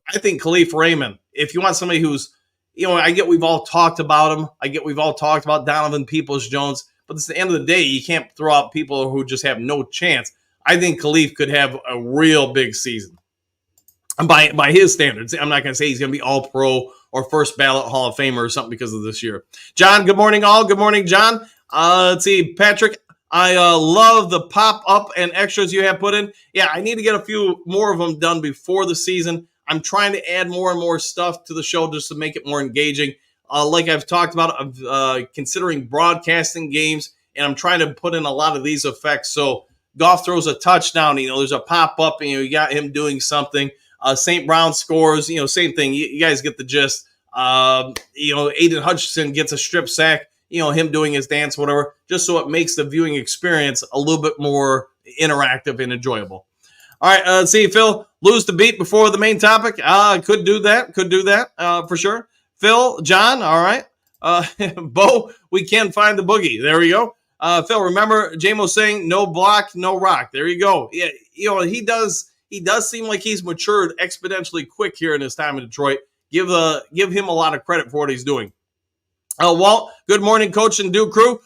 [SPEAKER 6] I think Khalif Raymond. If you want somebody who's, I get we've all talked about him. I get we've all talked about Donovan Peoples-Jones. But at the end of the day, you can't throw out people who just have no chance. I think Khalif could have a real big season. And by his standards, I'm not going to say he's going to be all pro or first ballot Hall of Famer or something because of this year. John, good morning, all. Good morning, John. Let's see, Patrick, I love the pop-up and extras you have put in. Yeah, I need to get a few more of them done before the season. I'm trying to add more and more stuff to the show just to make it more engaging. Like I've talked about, I'm considering broadcasting games, and I'm trying to put in a lot of these effects. So Goff throws a touchdown, there's a pop-up, and, you got him doing something. St. Brown scores, same thing. You guys get the gist. Aiden Hutchinson gets a strip sack, him doing his dance, whatever, just so it makes the viewing experience a little bit more interactive and enjoyable. All right, let's see, Phil, lose the beat before the main topic. Could do that, for sure. Phil, John, all right. Bo, we can find the boogie. There we go. Phil, remember J-Mo saying no block, no rock. There you go. Yeah, he does seem like he's matured exponentially quick here in his time in Detroit. Give him a lot of credit for what he's doing. Walt, good morning, Coach and Duke crew.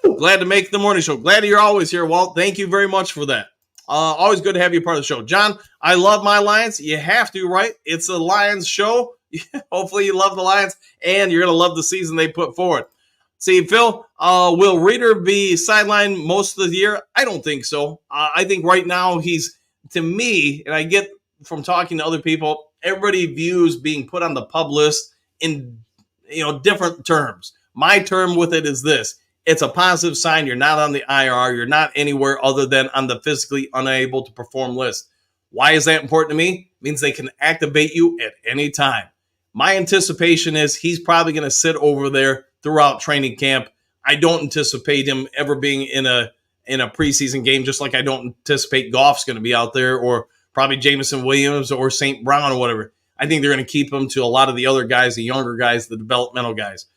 [SPEAKER 6] Woo! Glad to make the morning show. Glad you're always here, Walt. Thank you very much for that. Always good to have you part of the show. John, I love my Lions. You have to, right? It's a Lions show. Hopefully you love the Lions, and you're going to love the season they put forward. See, Phil, will Reader be sidelined most of the year? I don't think so. I think right now he's, to me, and I get from talking to other people, everybody views being put on the PUP list in different terms. My term with it is this. It's a positive sign. You're not on the IR. You're not anywhere other than on the physically unable to perform list. Why is that important to me? It means they can activate you at any time. My anticipation is he's probably going to sit over there throughout training camp. I don't anticipate him ever being in a preseason game, just like I don't anticipate Goff's going to be out there, or probably Jameson Williams or St. Brown or whatever. I think they're going to keep him to a lot of the other guys, the younger guys, the developmental guys.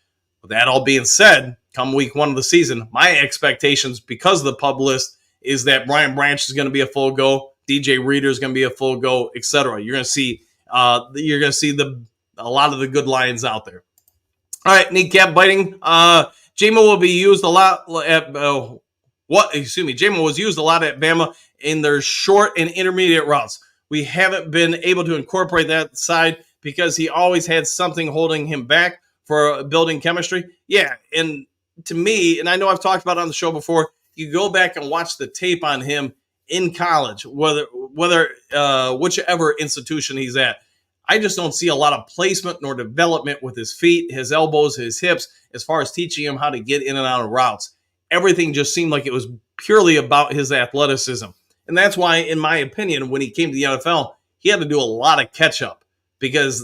[SPEAKER 6] With that all being said, come week 1 of the season, my expectations, because of the PUP list, is that Brian Branch is going to be a full go, DJ Reader is going to be a full go, etc. You're going to see a lot of the good Lions out there. All right, kneecap biting. J-Mo will be used a lot at J-Mo was used a lot at Bama in their short and intermediate routes. We haven't been able to incorporate that side because he always had something holding him back for building chemistry. Yeah, and to me, and I know I've talked about it on the show before, you go back and watch the tape on him in college, whichever institution he's at. I just don't see a lot of placement nor development with his feet, his elbows, his hips, as far as teaching him how to get in and out of routes. Everything just seemed like it was purely about his athleticism. And that's why, in my opinion, when he came to the NFL, he had to do a lot of catch-up, because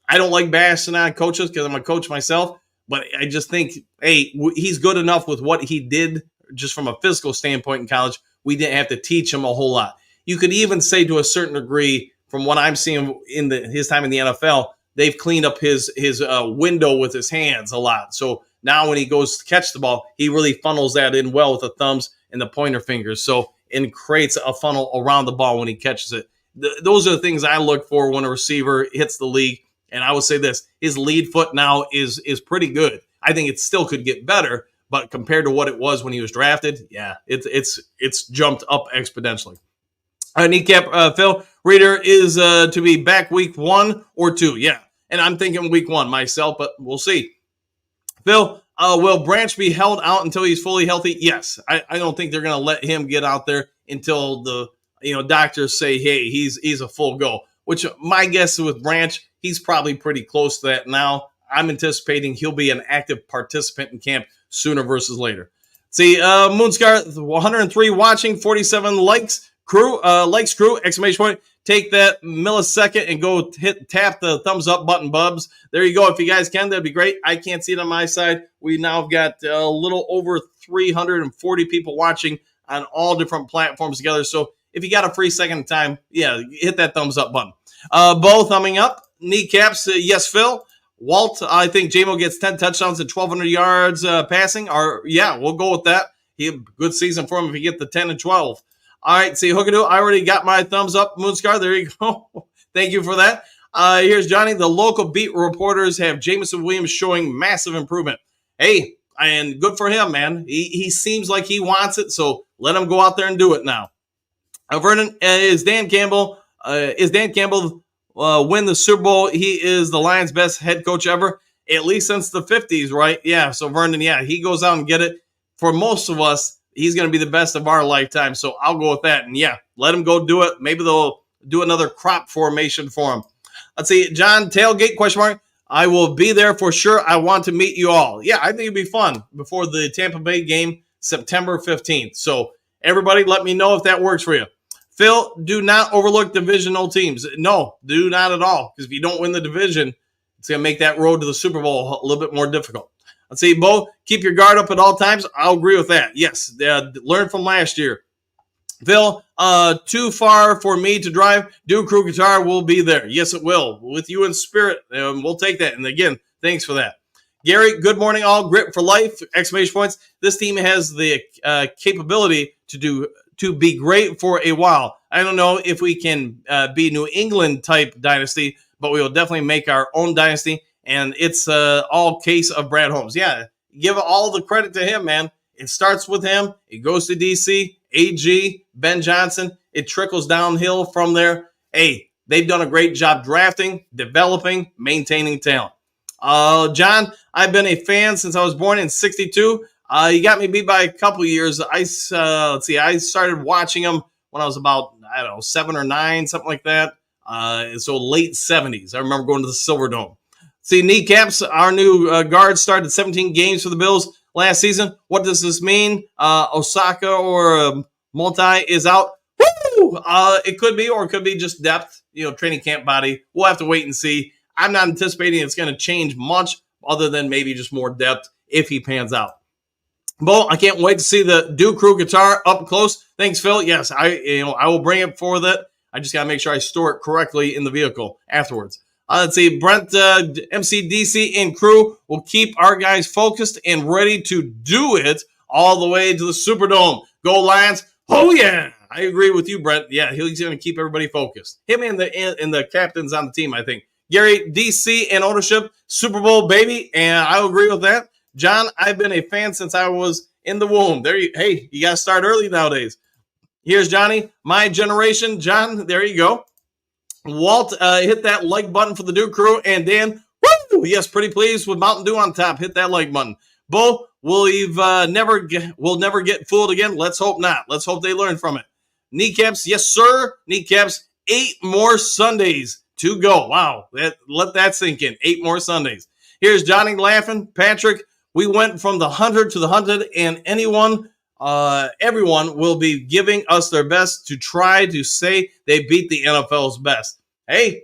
[SPEAKER 6] I don't like bashing on coaches because I'm a coach myself, but I just think, hey, he's good enough with what he did just from a physical standpoint in college. We didn't have to teach him a whole lot. You could even say to a certain degree, from what I'm seeing in his time in the NFL, they've cleaned up his window with his hands a lot. So now when he goes to catch the ball, he really funnels that in well with the thumbs and the pointer fingers. So it creates a funnel around the ball when he catches it. Those are the things I look for when a receiver hits the league. And I would say this, his lead foot now is pretty good. I think it still could get better, but compared to what it was when he was drafted, yeah, it's jumped up exponentially. Kneecap, Phil, Reader is to be back week 1 or 2. Yeah, and I'm thinking week 1 myself, but we'll see. Phil, will Branch be held out until he's fully healthy? Yes. I don't think they're going to let him get out there until the doctors say, hey, he's a full go, which my guess with Branch, he's probably pretty close to that now. I'm anticipating he'll be an active participant in camp sooner versus later. See, Moonscar, 103 watching, 47 likes. Crew, exclamation point. Take that millisecond and go tap the thumbs up button, bubs. There you go. If you guys can, that'd be great. I can't see it on my side. We now have got a little over 340 people watching on all different platforms together. So if you got a free second of time, yeah, hit that thumbs up button. Bo thumbing up. Kneecaps, yes, Phil. Walt, I think J-Mo gets 10 touchdowns and 1,200 yards passing. Yeah, we'll go with that. Good season for him if he gets the 10 and 12. All right, see, Hookadoo, I already got my thumbs up, Moonscar. There you go. Thank you for that. Here's Johnny. The local beat reporters have Jameson Williams showing massive improvement. Hey, and good for him, man. He seems like he wants it, so let him go out there and do it now. Vernon, is Dan Campbell win the Super Bowl? He is the Lions' best head coach ever, at least since the 50s, right? Yeah, so Vernon, yeah, he goes out and get it. For most of us, he's going to be the best of our lifetime, so I'll go with that. And, yeah, let him go do it. Maybe they'll do another crop formation for him. Let's see. John, tailgate, question mark. I will be there for sure. I want to meet you all. Yeah, I think it'd be fun before the Tampa Bay game, September 15th. So Everybody, let me know if that works for you. Phil, do not overlook divisional teams. No, do not at all. Because if you don't win the division, it's going to make that road to the Super Bowl a little bit more difficult. Let's see, Bo, keep your guard up at all times. I'll agree with that. Yes, learn from last year. Phil, too far for me to drive. Do Crew Guitar will be there. Yes, it will. With you in spirit, we'll take that. And again, thanks for that. Gary, good morning, all. Grit for life! Exclamation points. This team has the capability to be great for a while. I don't know if we can be New England type dynasty, but we will definitely make our own dynasty. And it's all case of Brad Holmes. Yeah, give all the credit to him, man. It starts with him. It goes to DC, AG, Ben Johnson. It trickles downhill from there. Hey, they've done a great job drafting, developing, maintaining talent. John, I've been a fan since I was born in '62. You got me beat by a couple years. I started watching him when I was about, 7 or 9, something like that. So late 70s. I remember going to the Silverdome. See, kneecaps, our new guard started 17 games for the Bills last season. What does this mean? Osaka or Multi is out. Woo! It could be, or it could be just depth, training camp body. We'll have to wait and see. I'm not anticipating it's going to change much other than maybe just more depth if he pans out. Bo, I can't wait to see the Duke Crew guitar up close. Thanks, Phil. Yes, I will bring it for that. I just got to make sure I store it correctly in the vehicle afterwards. Let's see, Brent, MCDC, and crew will keep our guys focused and ready to do it all the way to the Superdome. Go Lions. Oh, yeah. I agree with you, Brent. Yeah, he's going to keep everybody focused. Him and the captains on the team, I think. Gary, DC, and ownership, Super Bowl, baby, and I agree with that. John, I've been a fan since I was in the womb. Hey, you got to start early nowadays. Here's Johnny, my generation. John, there you go. Walt, hit that like button for the Duke Crew. And Dan, woo, yes, pretty pleased with Mountain Dew on top. Hit that like button. Bo, we'll never get fooled again. Let's hope not. Let's hope they learn from it. Kneecaps, yes, sir. Kneecaps, 8 more Sundays to go. Wow, let that sink in. 8 more Sundays. Here's Johnny laughing. Patrick, we went from the 100 to the 100, and everyone will be giving us their best to try to say they beat the NFL's best. Hey,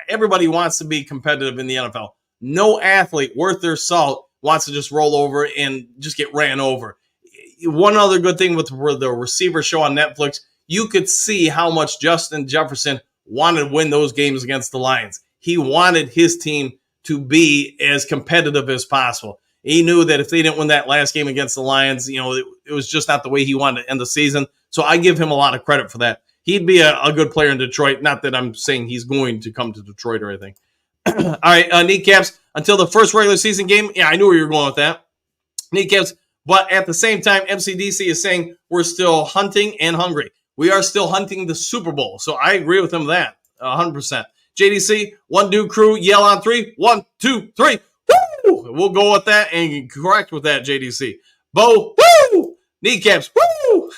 [SPEAKER 6] everybody wants to be competitive in the NFL. No athlete worth their salt wants to just roll over and just get ran over. One other good thing with the receiver show on Netflix, you could see how much Justin Jefferson wanted to win those games against the Lions. He wanted his team to be as competitive as possible. He knew that if they didn't win that last game against the Lions, it was just not the way he wanted to end the season. So I give him a lot of credit for that. He'd be a good player in Detroit. Not that I'm saying he's going to come to Detroit or anything. All right, kneecaps until the first regular season game. Yeah, I knew where you were going with that. Kneecaps. But at the same time, MCDC is saying we're still hunting and hungry. We are still hunting the Super Bowl. So I agree with him that 100%. JDC, one Duke Crew, yell on 3. 1, 2, 3. Woo! We'll go with that and correct with that, JDC. Bo, woo! Kneecaps, woo!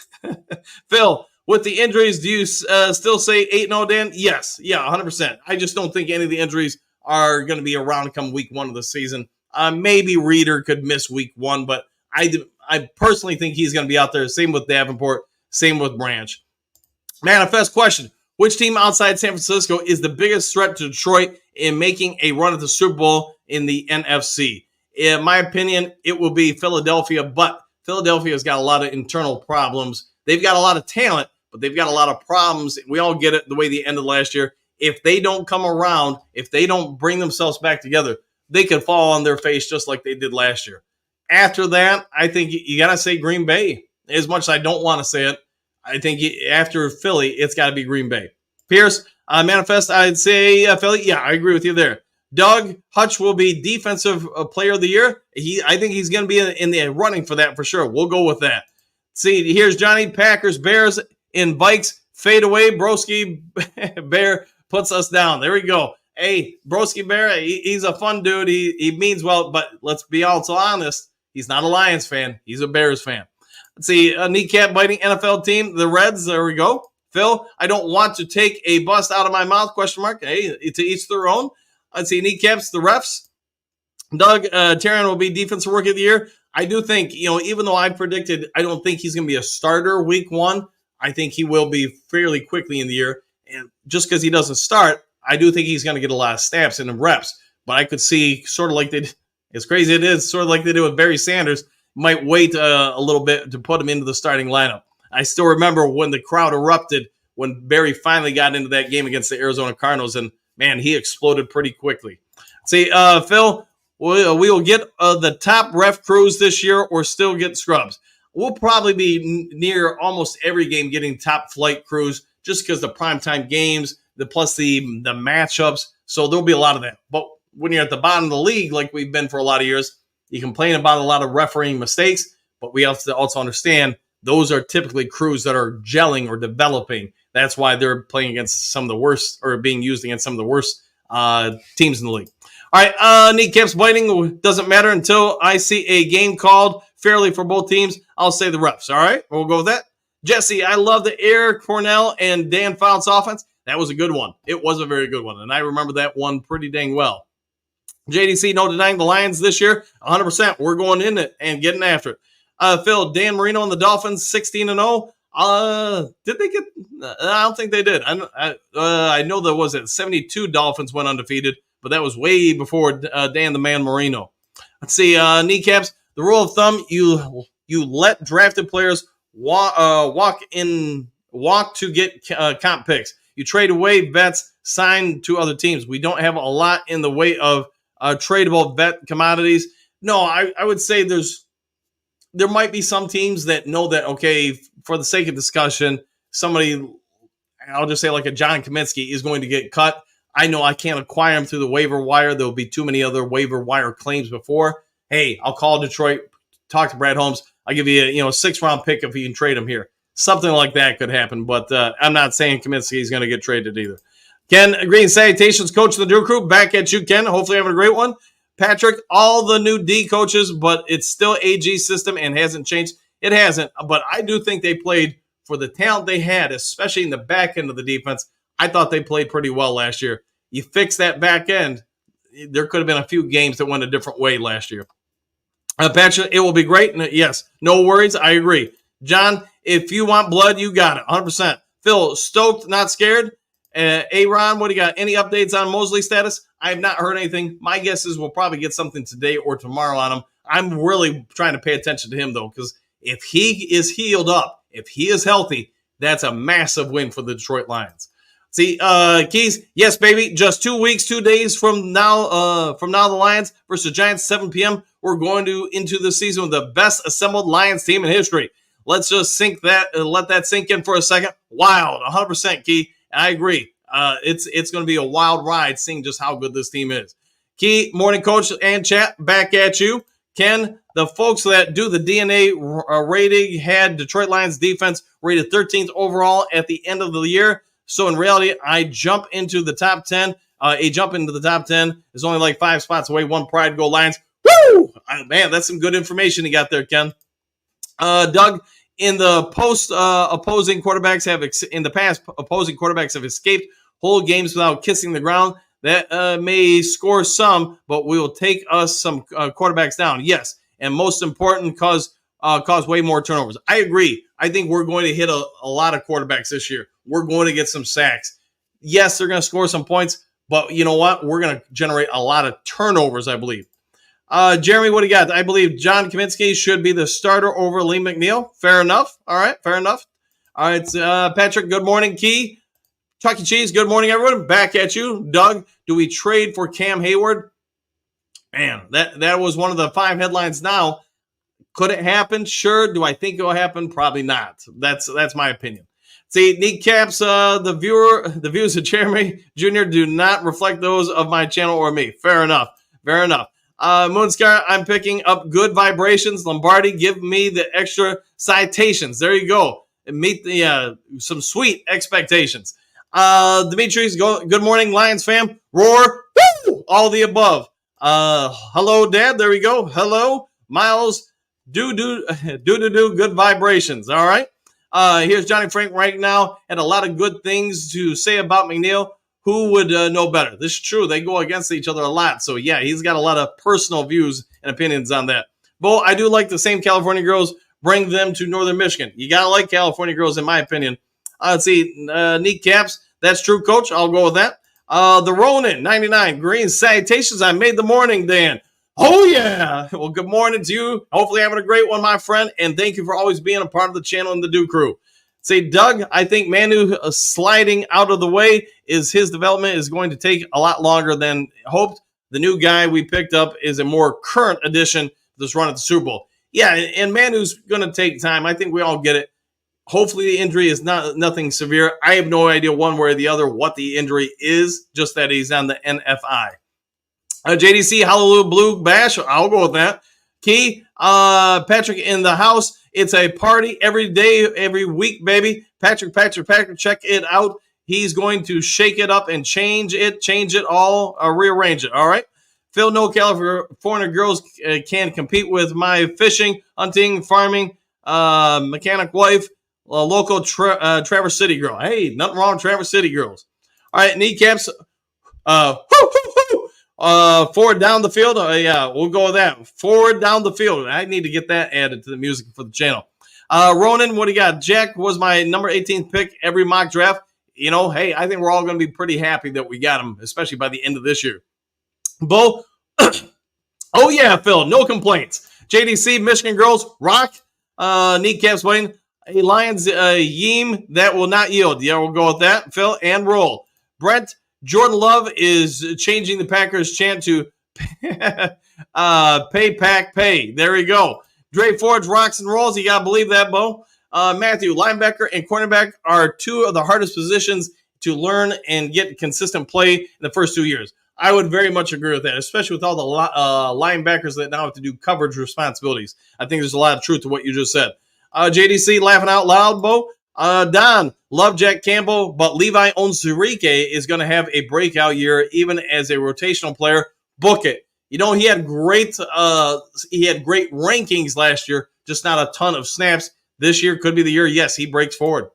[SPEAKER 6] Phil, with the injuries, do you still say 8-0, Dan? Yes. Yeah, 100%. I just don't think any of the injuries are going to be around come week 1 of the season. Maybe Reeder could miss week 1, but I personally think he's going to be out there. Same with Davenport. Same with Branch. Manifest question. Which team outside San Francisco is the biggest threat to Detroit in making a run at the Super Bowl in the NFC? In my opinion, it will be Philadelphia, but Philadelphia's got a lot of internal problems. They've got a lot of talent, but they've got a lot of problems. We all get it the way they ended last year. If they don't come around, if they don't bring themselves back together, they could fall on their face just like they did last year. After that, I think you got to say Green Bay. As much as I don't want to say it, I think after Philly, it's got to be Green Bay. Pierce, Manifest, I'd say Philly. Yeah, I agree with you there. Doug, Hutch will be Defensive Player of the Year. I think he's going to be in the running for that for sure. We'll go with that. See, here's Johnny. Packers, Bears, in Vikes, fade away. Broski Bear puts us down. There we go. Hey, Broski Bear, he's a fun dude. He means well, but let's be also honest. He's not a Lions fan. He's a Bears fan. Let's see, a kneecap biting NFL team, the Reds. There we go. Phil, I don't want to take a bust out of my mouth, question mark. Hey, to each their own. Let's see, kneecaps, the refs. Doug, Tyrion will be Defensive Rookie of the Year. I do think, even though I predicted, I don't think he's going to be a starter week 1. I think he will be fairly quickly in the year. And just because he doesn't start, I do think he's going to get a lot of snaps and reps. But I could see sort of like as crazy it is, sort of like they did with Barry Sanders, might wait a little bit to put him into the starting lineup. I still remember when the crowd erupted when Barry finally got into that game against the Arizona Cardinals, and man, he exploded pretty quickly. See, Phil, we will get the top ref crews this year or still get scrubs. We'll probably be near almost every game getting top flight crews just because the primetime games, plus the matchups. So there'll be a lot of that. But when you're at the bottom of the league, like we've been for a lot of years, you complain about a lot of refereeing mistakes, but we have to also understand those are typically crews that are gelling or developing. That's why they're playing against some of the worst, or being used against some of the worst teams in the league. All right, kneecaps biting doesn't matter until I see a game called fairly for both teams. I'll say the refs. All right, we'll go with that. Jesse, I love the Air Cornell and Dan Fouts offense. That was a good one. It was a very good one, and I remember that one pretty dang well. JDC, no denying the Lions this year, 100%. We're going in it and getting after it. Phil, Dan Marino and the Dolphins, 16-0. Did they get? I don't think they did. I know there was 72 Dolphins went undefeated, but that was way before Dan the Man Marino. Let's see, kneecaps. The rule of thumb: you let drafted players walk to get comp picks. You trade away vets signed to other teams. We don't have a lot in the way of tradable vet commodities. No, I would say there might be some teams that know that, okay, for the sake of discussion, somebody, I'll just say like a John Kaminsky is going to get cut. I know I can't acquire him through the waiver wire. There'll be too many other waiver wire claims before. Hey, I'll call Detroit, talk to Brad Holmes. I'll give you a 6-round pick if you can trade him here. Something like that could happen, but I'm not saying Kaminsky is going to get traded either. Ken, green salutations, coach of the Drew Crew. Back at you, Ken. Hopefully having a great one. Patrick, all the new D coaches, but it's still AG system and hasn't changed. It hasn't, but I do think they played for the talent they had, especially in the back end of the defense. I thought they played pretty well last year. You fix that back end, there could have been a few games that went a different way last year. Patrick, it will be great. Yes, no worries. I agree. John, if you want blood, you got it, 100%. Phil, stoked, not scared. Aaron, what do you got? Any updates on Mosley status? I have not heard anything. My guess is we'll probably get something today or tomorrow on him. I'm really trying to pay attention to him, though, because if he is healed up, if he is healthy, that's a massive win for the Detroit Lions. See, Keys, yes, baby, just 2 weeks, 2 days from now, the Lions versus Giants, 7 p.m., we're going into the season with the best assembled Lions team in history. Let's just let that sink in for a second. Wild, 100%, Key. I agree. It's going to be a wild ride seeing just how good this team is. Key, morning coach and chat, back at you. Ken, the folks that do the DNA rating had Detroit Lions defense rated 13th overall at the end of the year. So in reality, I jump into the top 10. A jump into the top 10 is only like 5 spots away. One pride, go Lions. Woo! Man, that's some good information you got there, Ken. Doug, in the opposing quarterbacks have escaped whole games without kissing the ground. That may score some, but we will take us some quarterbacks down. Yes, and most important, cause way more turnovers. I agree. I think we're going to hit a lot of quarterbacks this year. We're going to get some sacks. Yes, they're going to score some points, but you know what? We're going to generate a lot of turnovers, I believe. Jeremy, what do you got? I believe John Kaminsky should be the starter over Lee McNeil. Fair enough. All right, fair enough. All right, Patrick, good morning. Key, Chuck E. Cheese, good morning, everyone. Back at you. Doug, do we trade for Cam Hayward? Man, that was one of the 5 headlines now. Could it happen? Sure. Do I think it will happen? Probably not. That's my opinion. See, kneecaps, the views of Jeremy Jr. do not reflect those of my channel or me. Fair enough. Fair enough. Moonscar, I'm picking up good vibrations. Lombardi, give me the extra citations. There you go. Meet the some sweet expectations. Dimitri's, good morning, Lions fam. Roar. Woo! All the above. Hello, Dad. There we go. Hello, Miles. Do. Good vibrations. All right. Here's Johnny Frank right now. Had a lot of good things to say about McNeil. Who would know better? This is true. They go against each other a lot. So, yeah, he's got a lot of personal views and opinions on that. Bo, I do like the same California girls. Bring them to Northern Michigan. You got to like California girls, in my opinion. Let's see. Neat caps. That's true, Coach. I'll go with that. The Ronin, 99. Green salutations. I made the morning, Dan. Oh, yeah. Well, good morning to you. Hopefully having a great one, my friend. And thank you for always being a part of the channel and the Do Crew. Say, Doug, I think Manu sliding out of the way his development is going to take a lot longer than hoped. The new guy we picked up is a more current addition to this run at the Super Bowl. Yeah, and Manu's going to take time. I think we all get it. Hopefully the injury is nothing severe. I have no idea one way or the other what the injury is, just that he's on the NFI. JDC, Hallelujah Blue Bash. I'll go with that. Key, Patrick in the house. It's a party every day, every week, baby. Patrick, check it out. He's going to shake it up and change it all, rearrange it, all right? Phil, no California girls can compete with my fishing, hunting, farming, mechanic wife, local Traverse City girl. Hey, nothing wrong with Traverse City girls. All right, kneecaps. Forward down the field. Yeah, we'll go with that. Forward down the field. I need to get that added to the music for the channel. Ronan, what do you got? Jack was my number 18th pick every mock draft. You know, hey, I think we're all going to be pretty happy that we got him, especially by the end of this year. Bo, oh yeah, Phil, no complaints. JDC, Michigan girls, rock. Kneecaps waiting. A Lions Yeem that will not yield. Yeah, we'll go with that. Phil, and roll. Brent, Jordan Love is changing the Packers chant to pay, pack, pay. There we go. Dre Forge rocks and rolls. You got to believe that, Bo. Matthew, linebacker and cornerback are two of the hardest positions to learn and get consistent play in the first 2 years. I would very much agree with that, especially with all the linebackers that now have to do coverage responsibilities. I think there's a lot of truth to what you just said. JDC, laughing out loud, Bo. Don, love Jack Campbell, but Levi Onwuzurike is going to have a breakout year, even as a rotational player. Book it. You know, he had great rankings last year, just not a ton of snaps. This year could be the year. Yes, he breaks forward.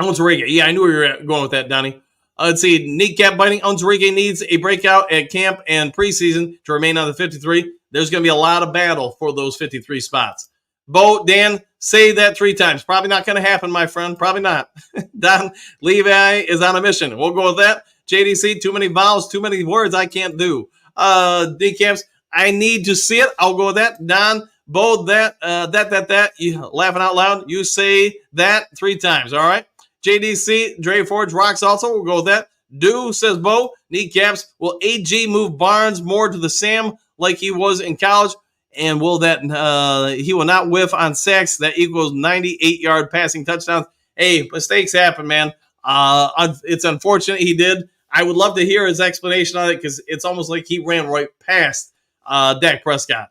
[SPEAKER 6] Onwuzurike. Yeah, I knew you were going with that, Donnie. Let's see. Kneecap biting. Onwuzurike needs a breakout at camp and preseason to remain on the 53. There's going to be a lot of battle for those 53 spots. Bo, Dan, say that 3 times. Probably not going to happen, my friend. Probably not. Don, Levi is on a mission. We'll go with that. JDC, too many vowels, too many words I can't do. Kneecaps, I need to see it. I'll go with that. Don, Bo, that. You laughing out loud. You say that 3 times. All right. JDC, Dre Forge rocks also. We'll go with that. Do, says Bo. Kneecaps, will AG move Barnes more to the Sam like he was in college? And will that he will not whiff on sacks? That equals 98-yard passing touchdowns. Hey, mistakes happen, man. It's unfortunate he did. I would love to hear his explanation on it because it's almost like he ran right past Dak Prescott.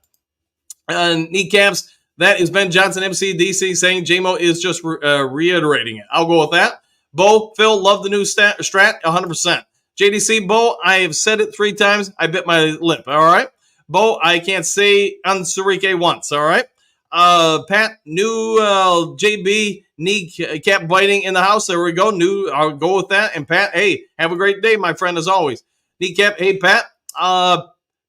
[SPEAKER 6] Kneecaps, that is Ben Johnson, MC DC, saying JMO is just reiterating it. I'll go with that. Bo, Phil, love the new strat, 100%. JDC, Bo, I have said it 3 times. I bit my lip, all right? Bo, I can't say Onwuzurike once, all right? Pat, new JB kneecap biting in the house. There we go. I'll go with that. And Pat, hey, have a great day, my friend, as always. Kneecap, hey, Pat.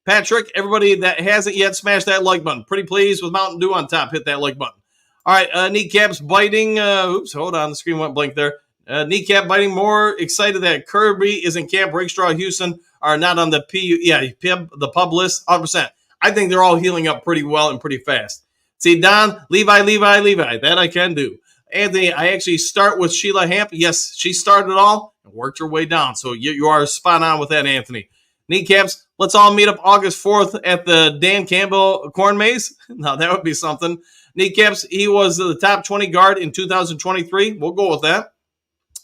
[SPEAKER 6] Patrick, everybody that hasn't yet, smash that like button. Pretty pleased with Mountain Dew on top. Hit that like button. All right, kneecaps biting. Oops, hold on. The screen went blank there. Kneecap biting. More excited that Kirby is in camp. Rakestraw, Houston are not on the the pub list. 100%. I think they're all healing up pretty well and pretty fast. See, Don, Levi. That I can do. Anthony, I actually start with Sheila Hamp. Yes, she started it all and worked her way down. So you are spot on with that, Anthony. Kneecaps, let's all meet up August 4th at the Dan Campbell Corn Maze. Now, that would be something. Kneecaps, he was the top 20 guard in 2023. We'll go with that.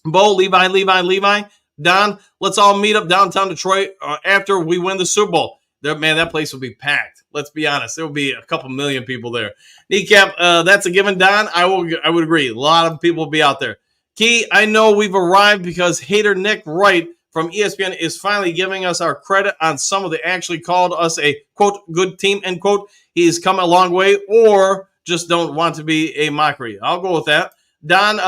[SPEAKER 6] Bo, Levi. Don, let's all meet up downtown Detroit after we win the Super Bowl. Man, that place will be packed. Let's be honest. There will be a couple million people there. Kneecap, that's a given, Don. I would agree. A lot of people will be out there. Key, I know we've arrived because hater Nick Wright from ESPN is finally giving us our credit on some of the actually called us a, quote, good team, end quote. He's come a long way or just don't want to be a mockery. I'll go with that. Don,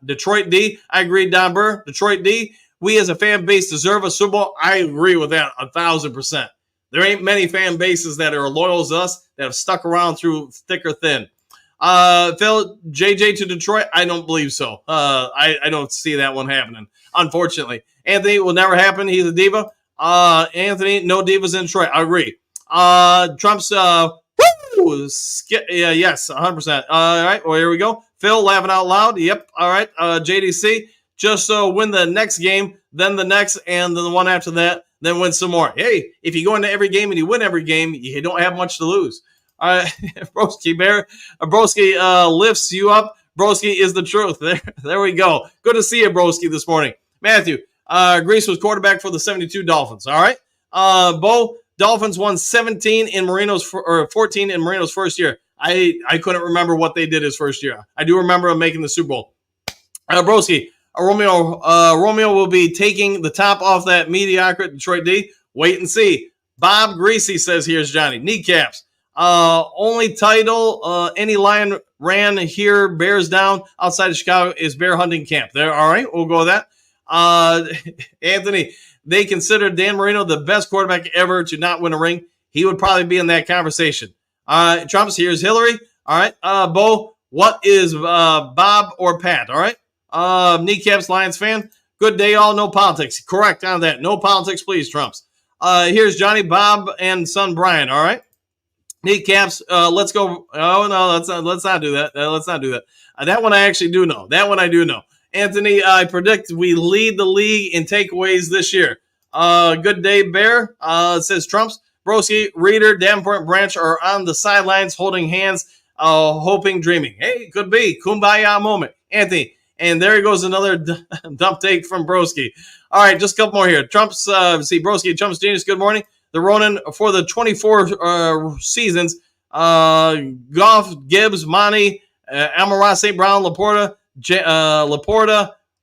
[SPEAKER 6] Detroit D. I agree, Don Burr. Detroit D. We as a fan base deserve a Super Bowl. I agree with that 1,000%. There ain't many fan bases that are loyal as us that have stuck around through thick or thin. Phil, JJ to Detroit? I don't believe so. I don't see that one happening, unfortunately. Anthony, will never happen. He's a diva. Anthony, no divas in Detroit. I agree. Trump's, yes, 100%. All right, well, here we go. Phil, laughing out loud. Yep, all right. JDC, just win the next game, then the next, and then the one after that, then win some more. Hey, if you go into every game and you win every game, you don't have much to lose. All right, Broski Bear. Broski lifts you up. Broski is the truth. There we go. Good to see you, Broski, this morning. Matthew, Grease was quarterback for the 72 Dolphins. All right. Bo, Dolphins won 17 in Marino's or 14 in Marino's first year. I couldn't remember what they did his first year. I do remember him making the Super Bowl. Broski, Romeo will be taking the top off that mediocre Detroit D. Wait and see. Bob Greasy says, here's Johnny. Kneecaps. Only title any Lion ran here, bears down outside of Chicago is bear hunting camp. There, all right, we'll go with that. Anthony, they consider Dan Marino the best quarterback ever to not win a ring. He would probably be in that conversation. Trump's, here's Hillary. All right, Bo, what is Bob or Pat? All right, Kneecaps, Lions fan. Good day, all. No politics. Correct on that. No politics, please, Trumps. Here's Johnny, Bob, and son Brian. All right. Kneecaps, let's go. Oh, no, let's not do that. Let's not do that. That one I actually do know. That one I do know. Anthony, I predict we lead the league in takeaways this year. Good day, Bear. Says Trumps. Broski, Reader, Davenport, Branch are on the sidelines holding hands, hoping, dreaming. Hey, could be. Kumbaya moment. Anthony, and there goes another dump take from Broski. All right, just a couple more here. Trump's, see, Broski, Trump's genius, good morning. The Ronin for the 24 seasons, Goff, Gibbs, Monty, Amara, St. Brown, Laporta,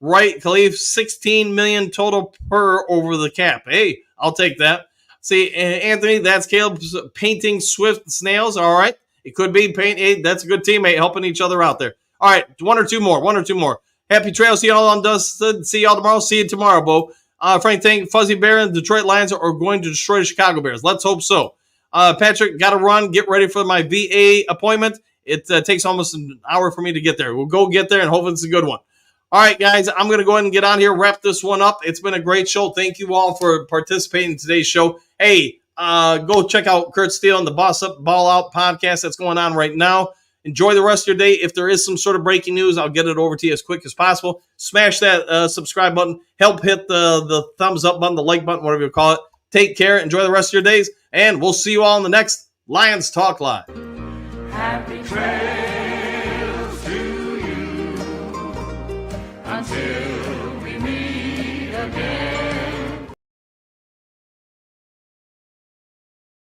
[SPEAKER 6] Wright, Khalif, 16 million total per over the cap. Hey, I'll take that. See, Anthony, that's Caleb's painting swift snails. All right. It could be paint. Hey, that's a good teammate helping each other out there. All right. One or two more. Happy trail. See y'all on Dusted. See y'all tomorrow. See you tomorrow, Bo. Frank Tank, Fuzzy Bear, and Detroit Lions are going to destroy the Chicago Bears. Let's hope so. Patrick, got to run. Get ready for my VA appointment. It takes almost an hour for me to get there. We'll go get there and hope it's a good one. All right, guys, I'm going to go ahead and get on here, wrap this one up. It's been a great show. Thank you all for participating in today's show. Hey, go check out Kurt Steele and the Boss Up Ball Out podcast that's going on right now. Enjoy the rest of your day. If there is some sort of breaking news, I'll get it over to you as quick as possible. Smash that subscribe button. Help hit the thumbs up button, the like button, whatever you call it. Take care. Enjoy the rest of your days. And we'll see you all in the next Lions Talk Live.
[SPEAKER 7] Happy trail.